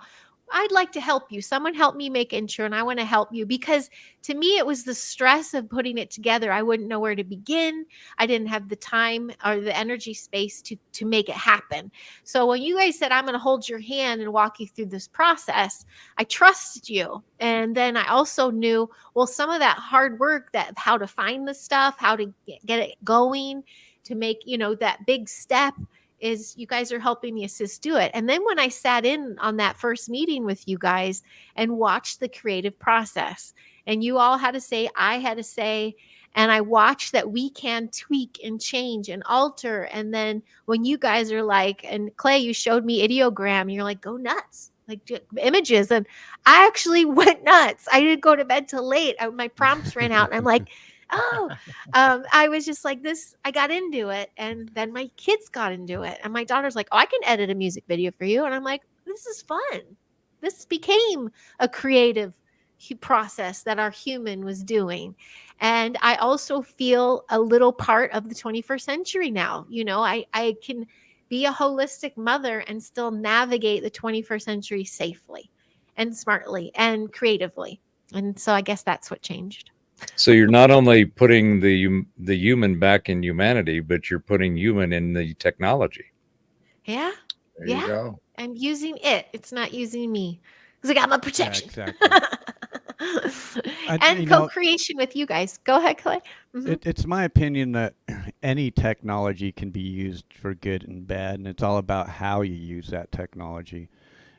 I'd like to help you. Someone help me make intro, and I want to help you, because to me, it was the stress of putting it together. I wouldn't know where to begin. I didn't have the time or the energy space to make it happen. So when you guys said, I'm going to hold your hand and walk you through this process, I trusted you. And then I also knew, well, some of that hard work, that how to find the stuff, how to get it going, to make, that big step, is you guys are helping me assist do it. And then when I sat in on that first meeting with you guys and watched the creative process, and you all had to say, I had to say, and I watched that we can tweak and change and alter. And then when you guys are like, and Clay, you showed me ideogram, and you're like, go nuts, like images. And I actually went nuts. I didn't go to bed till late. My prompts ran out. And I'm like, oh, I was just like this. I got into it. And then my kids got into it. And my daughter's like, oh, I can edit a music video for you. And I'm like, this is fun. This became a creative process that our human was doing. And I also feel a little part of the 21st century now. You know, I can be a holistic mother and still navigate the 21st century safely and smartly and creatively. And so I guess that's what changed. So you're not only putting the human back in humanity, but you're putting human in the technology. Yeah. There you go. I'm using it. It's not using me because I got my protection. Yeah, exactly. And co-creation with you guys. Go ahead, Clay. It's my opinion that any technology can be used for good and bad, and it's all about how you use that technology.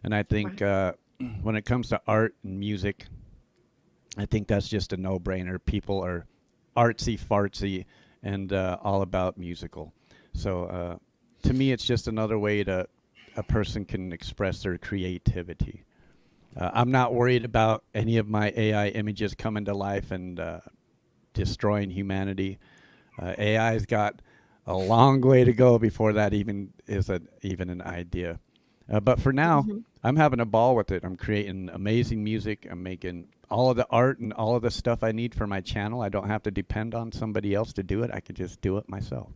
And I think when it comes to art and music, I think that's just a no-brainer. People are artsy-fartsy and all about musical. So to me, it's just another way a person can express their creativity. I'm not worried about any of my AI images coming to life and destroying humanity. AI's got a long way to go before that even is even an idea. But for now, I'm having a ball with it. I'm creating amazing music. I'm making all of the art and all of the stuff I need for my channel. I don't have to depend on somebody else to do it. I can just do it myself.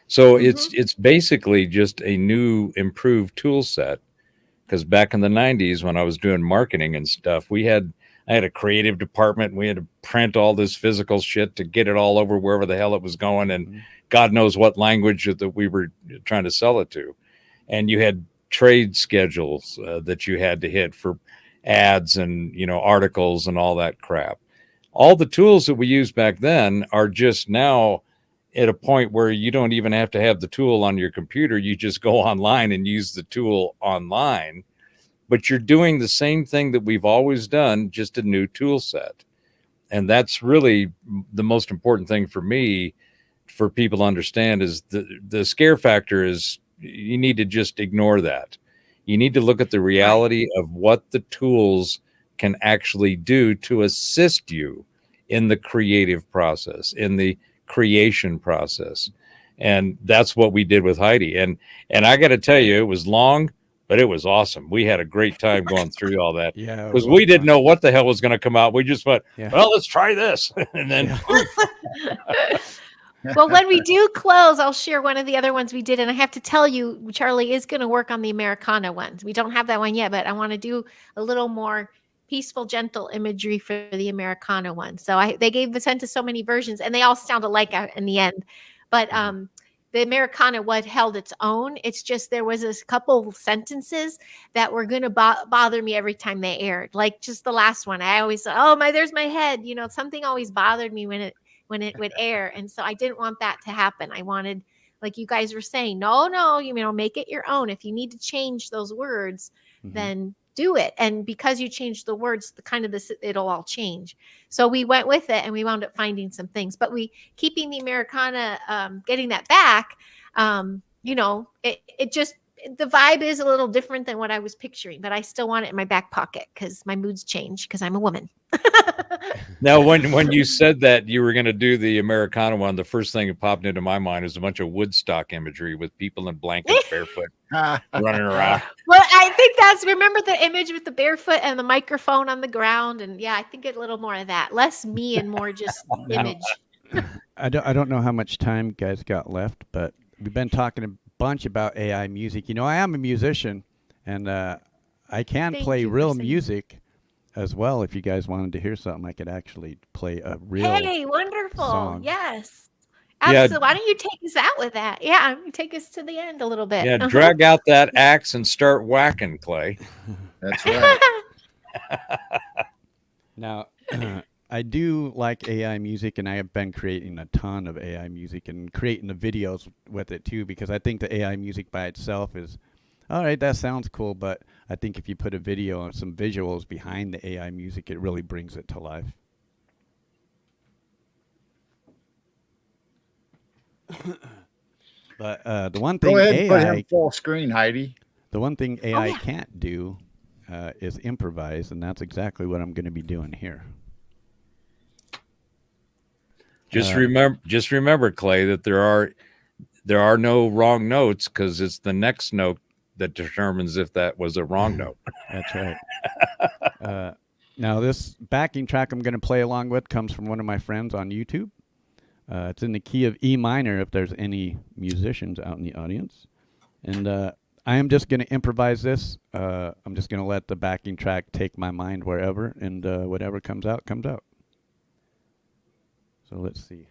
So it's basically just a new, improved tool set. Because back in the 90s, when I was doing marketing and stuff, I had a creative department. And we had to print all this physical shit to get it all over wherever the hell it was going. And God knows what language that we were trying to sell it to. And you had trade schedules that you had to hit for ads and, articles and all that crap. All the tools that we used back then are just now at a point where you don't even have to have the tool on your computer. You just go online and use the tool online, but you're doing the same thing that we've always done, just a new tool set. And that's really the most important thing for me, for people to understand, is the scare factor is you need to just ignore that. You need to look at the reality of what the tools can actually do to assist you in the creative process, in the creation process. And that's what we did with Heidi. And I got to tell you, it was long, but it was awesome. We had a great time going through all that. Yeah, because we didn't know what the hell was going to come out. We just went, Yeah. well, let's try this. And then Well, when we do close, I'll share one of the other ones we did. And I have to tell you, Charlie is going to work on the Americana ones. We don't have that one yet, but I want to do a little more peaceful, gentle imagery for the Americana one. So they sent us so many versions, and they all sound alike in the end. But the Americana one held its own. It's just there was a couple sentences that were going to bother me every time they aired. Like just the last one, I always thought, there's my head. Something always bothered me when it would air, and so I didn't want that to happen. I wanted, like you guys were saying, no, make it your own. If you need to change those words, then do it. And because you changed the words, it'll all change. So we went with it, and we wound up finding some things. But keeping the Americana, getting that back, it just, the vibe is a little different than what I was picturing. But I still want it in my back pocket because my moods change because I'm a woman. now, when you said that you were going to do the Americana one, the first thing that popped into my mind is a bunch of Woodstock imagery with people in blankets, barefoot, running around. Well, I think remember the image with the barefoot and the microphone on the ground, and I think a little more of that, less me and more just image. I don't know how much time guys got left, but we've been talking a bunch about AI music. I am a musician, and I can play real music as well. If you guys wanted to hear something, I could actually play a real wonderful song. Yes, absolutely. Why don't you take us out with that? Take us to the end a little bit. Drag out that axe and start whacking, Clay. That's right. Now I do like AI music, and I have been creating a ton of AI music and creating the videos with it too, because I think the AI music by itself is, all right, that sounds cool, but I think if you put a video and some visuals behind the AI music, it really brings it to life. But the one thing Go ahead and put AI, him full screen, Heidi. the one thing AI yeah. can't do is improvise, and that's exactly what I'm going to be doing here. Just remember, Clay, that there are no wrong notes, because it's the next note that determines if that was a wrong note. That's right. Now, this backing track I'm going to play along with comes from one of my friends on YouTube. It's in the key of E minor, if there's any musicians out in the audience. And I am just going to improvise this. I'm just going to let the backing track take my mind wherever, and whatever comes out, comes out. So let's see.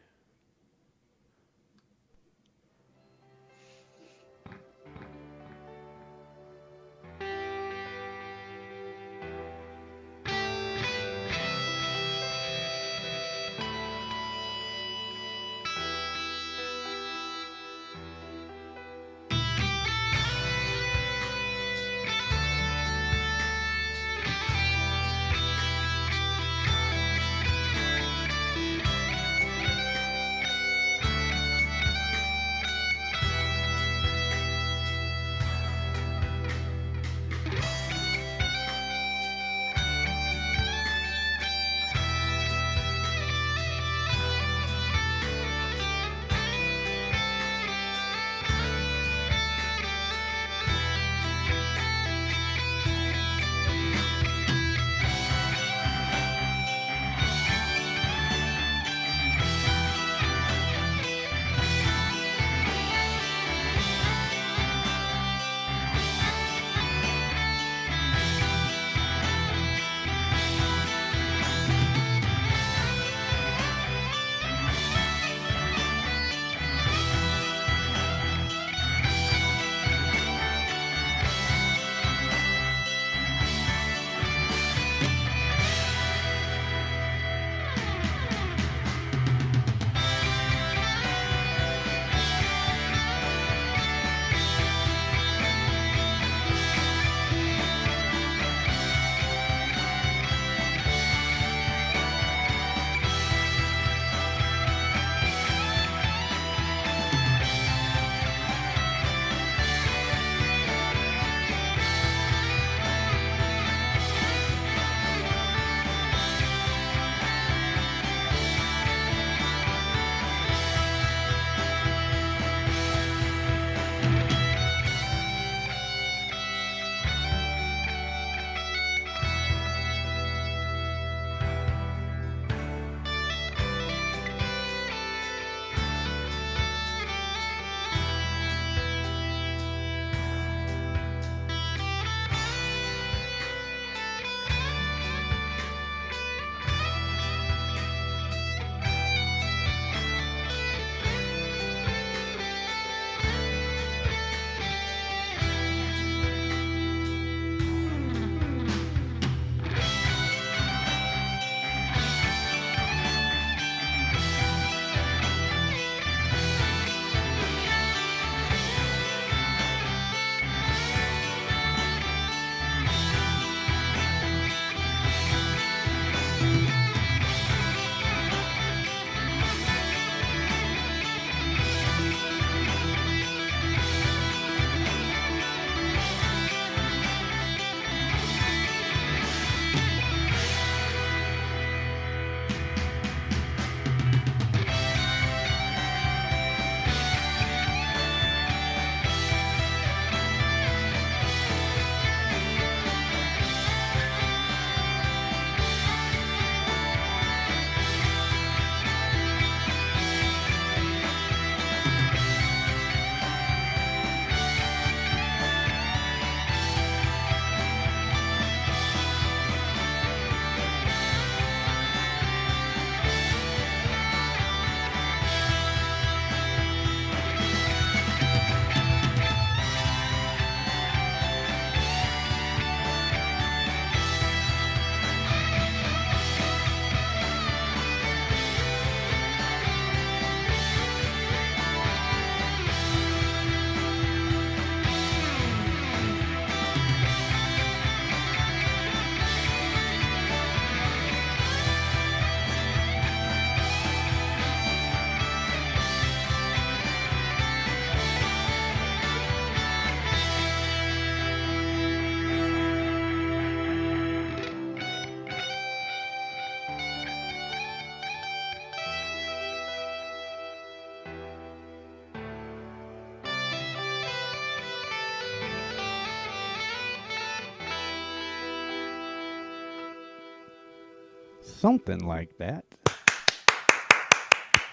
something like that.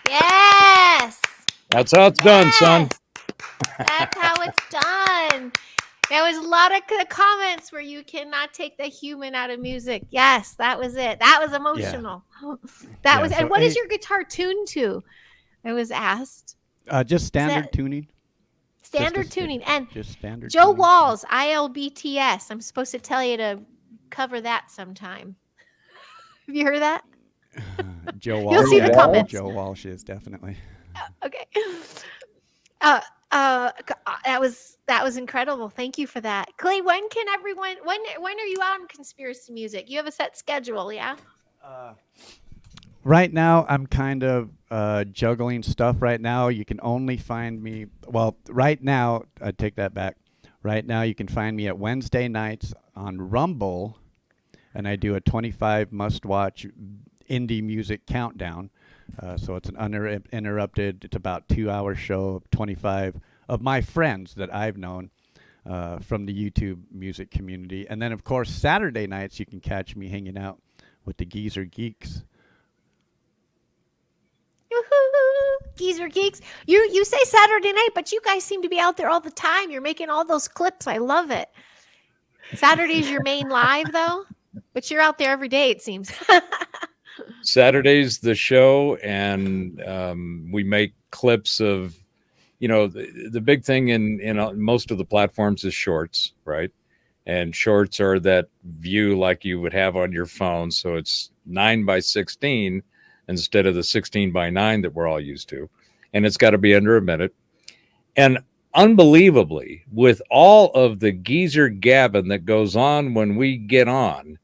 Yes. That's how it's done, son. That's how it's done. There was a lot of comments where you cannot take the human out of music. Yes, that was it. That was emotional. That Yeah, was. so And what is your guitar tuned to? I was asked. Just standard tuning. Standard tuning. And Just standard Joe tuning. Walls, ILBTS. I'm supposed to tell you to cover that sometime. Have you heard that? Joe Walsh. You'll see the yeah, comments. Joe Walsh is definitely. Okay. That was incredible. Thank you for that. Clay, when are you on Conspiracy Music? You have a set schedule, yeah? Right now, I'm kind of juggling stuff right now. You can only find me, well, right now, I take that back. Right now, you can find me at Wednesday nights on Rumble, and I do a 25 must-watch indie music countdown. So it's an uninterrupted, it's about 2-hour show of 25 of my friends that I've known from the YouTube music community. And then, of course, Saturday nights, you can catch me hanging out with the Geeks. Geezer Geeks. You say Saturday night, but you guys seem to be out there all the time. You're making all those clips. I love it. Saturday's your main live, though, but you're out there every day, it seems. Saturday's the show, and we make clips of, the big thing in most of the platforms is shorts, right? And shorts are that view like you would have on your phone. So it's 9:16 instead of the 16:9 that we're all used to. And it's got to be under a minute. And unbelievably, with all of the geezer gabbing that goes on when we get on,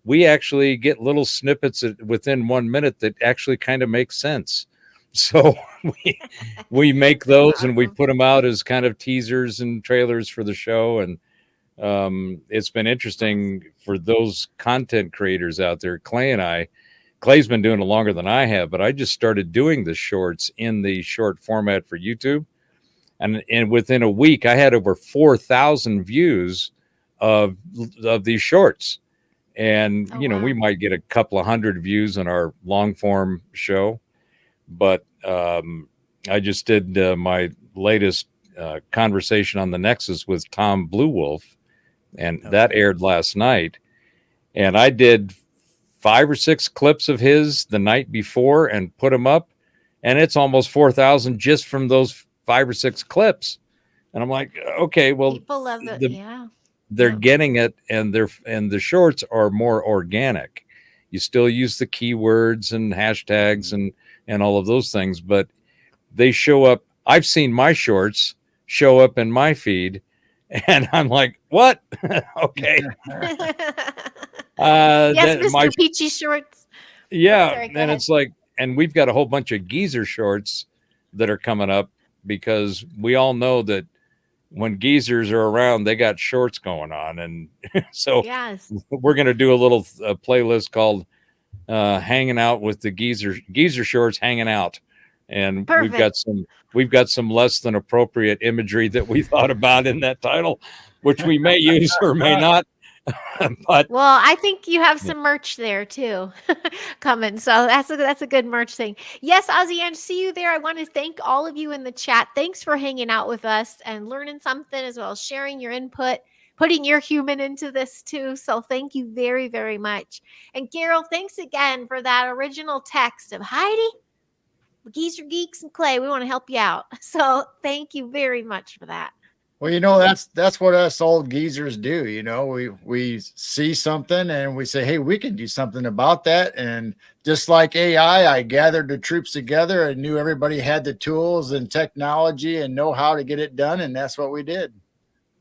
we actually get little snippets within 1 minute that actually kind of make sense. So we make those awesome. And we put them out as kind of teasers and trailers for the show. And it's been interesting for those content creators out there. Clay's been doing it longer than I have, but I just started doing the shorts in the short format for YouTube. And within a week, I had over 4,000 views of these shorts. And, wow. we might get a couple of hundred views on our long form show. But I just did my latest conversation on the Nexus with Tom Blue Wolf, and that aired last night. And I did 5 or 6 clips of his the night before and put them up, and it's almost 4,000 just from those 5 or 6 clips. And I'm like, okay, well, people love it. They're getting it, and the shorts are more organic. You still use the keywords and hashtags and all of those things, but they show up. I've seen my shorts show up in my feed, and I'm like, what? Okay. Yes, Mr. Peachy Shorts. Yeah. Sorry, and it's like, and we've got a whole bunch of geezer shorts that are coming up, because we all know that when geezers are around, they got shorts going on. And so we're going to do a little playlist called Hanging Out with the Geezer Shorts Hanging Out. And Perfect. we've got some less than appropriate imagery that we thought about in that title, which we may use or may not. But well, I think you have some merch there too coming. So that's a good merch thing. Yes, Ozzy, and see you there. I want to thank all of you in the chat. Thanks for hanging out with us and learning something, as well as sharing your input, putting your human into this too. So thank you very, very much. And Geryl, thanks again for that original text of Heidi, Geezer Geeks and Clay. We want to help you out. So thank you very much for that. Well, that's what us old geezers do. We see something and we say, hey, we can do something about that. And just like AI, I gathered the troops together and knew everybody had the tools and technology and know how to get it done. And that's what we did.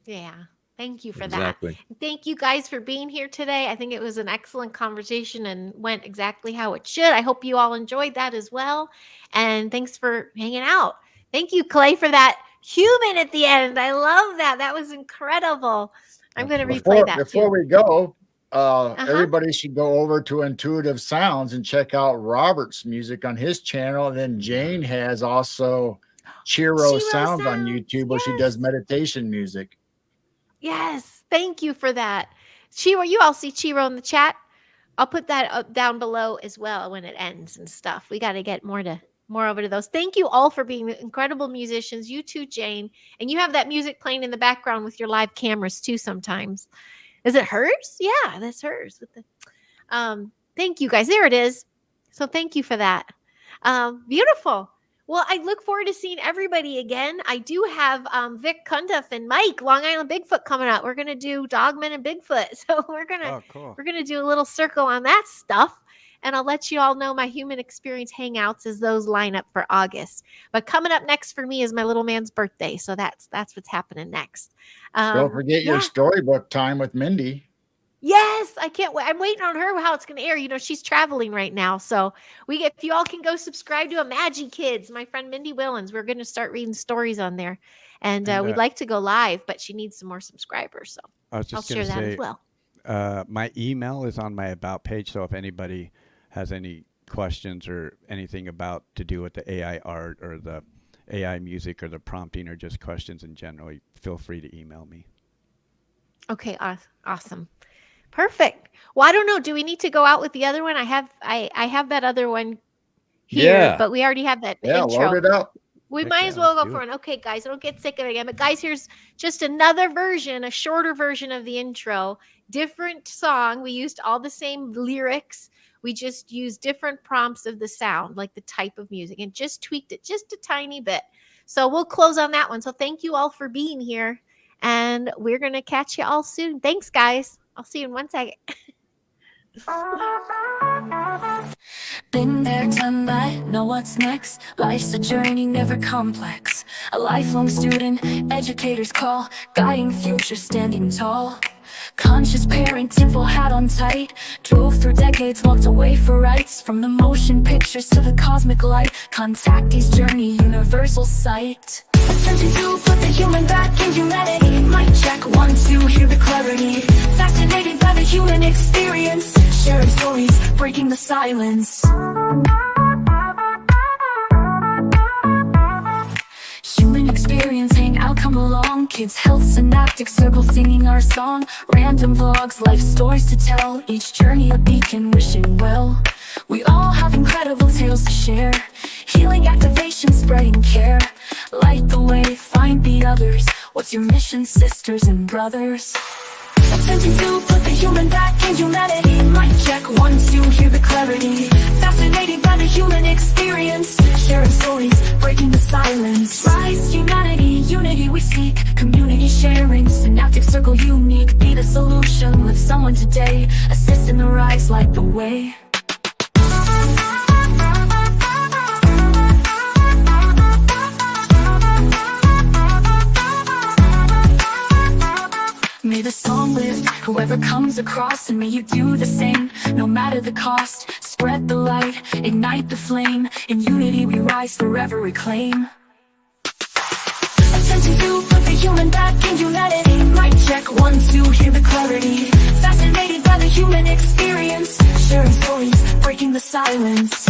Yeah. Thank you for exactly. that. Thank you guys for being here today. I think it was an excellent conversation and went exactly how it should. I hope you all enjoyed that as well. And thanks for hanging out. Thank you, Clay, for that human at the end. I love that. That was incredible. I'm going to replay that before we go. Everybody should go over to Intuitive Sounds and check out Robert's music on his channel. And then Jane has also Chiro Sounds on YouTube, where she does meditation music. Yes, thank you for that. Chiro, you all see Chiro in the chat. I'll put that up down below as well when it ends and stuff. We got to get more over to those. Thank you all for being incredible musicians. You too, Jane. And you have that music playing in the background with your live cameras too sometimes. Is it hers? Yeah, that's hers. With the thank you guys. There it is. So thank you for that. Beautiful. Well, I look forward to seeing everybody again. I do have Vic Cundiff and Mike Long Island Bigfoot coming up. We're gonna do Dogman and Bigfoot, so we're gonna do a little circle on that stuff, and I'll let you all know my human experience hangouts as those line up for August. But coming up next for me is my little man's birthday, so that's what's happening next. Don't forget your storybook time with Mindy. Yes, I can't wait. I'm waiting on her how it's going to air. You know, she's traveling right now. So if you all can go subscribe to Imagine Kids, my friend Mindy Willens, we're going to start reading stories on there. And we'd like to go live, but she needs some more subscribers. So I was just I'll share that as well. My email is on my About page. So if anybody has any questions or anything about to do with the AI art or the AI music or the prompting or just questions in general, feel free to email me. Okay, awesome. Perfect. Well, I don't know. Do we need to go out with the other one? I have that other one here, but we already have that intro. Load it up. We might as well go for one. Okay, guys, I don't get sick of it again. But guys, here's just another version, a shorter version of the intro. Different song. We used all the same lyrics. We just used different prompts of the sound, like the type of music, and just tweaked it just a tiny bit. So we'll close on that one. So thank you all for being here. And we're going to catch you all soon. Thanks, guys. I'll see you in 1 second. Been there, done that, know what's next. Life's a journey, never complex. A lifelong student, educators call. Guiding future, standing tall. Conscious parenting, full hat on tight. Drove through decades, walked away for rights. From the motion pictures to the cosmic light. Contactee's journey, universal sight. Attempting to put the human back in humanity. Mic check, 1, 2, hear the clarity. Fascinated by the human experience. Sharing stories, breaking the silence. Human experience, hang out, come along. Kids, health, synaptic circle, singing our song. Random vlogs, life stories to tell. Each journey a beacon, wishing well. We all have incredible tales to share. Healing, activation, spreading care. Light the way, find the others. What's your mission, sisters and brothers? Attempting to put the human back in humanity. Mic check, 1, 2, hear the clarity. Fascinated by the human experience. Sharing stories, breaking the silence. Rise, humanity, unity we seek. Community sharing, synaptic circle unique. Be the solution, lift someone today. Assist in the rise, light the way. May the song lift whoever comes across, and may you do the same, no matter the cost. Spread the light, ignite the flame. In unity we rise, forever reclaim. Attempting to put the human back in humanity. Mic check, 1, 2, hear the clarity. Fascinated by the human experience. Sharing stories, breaking the silence.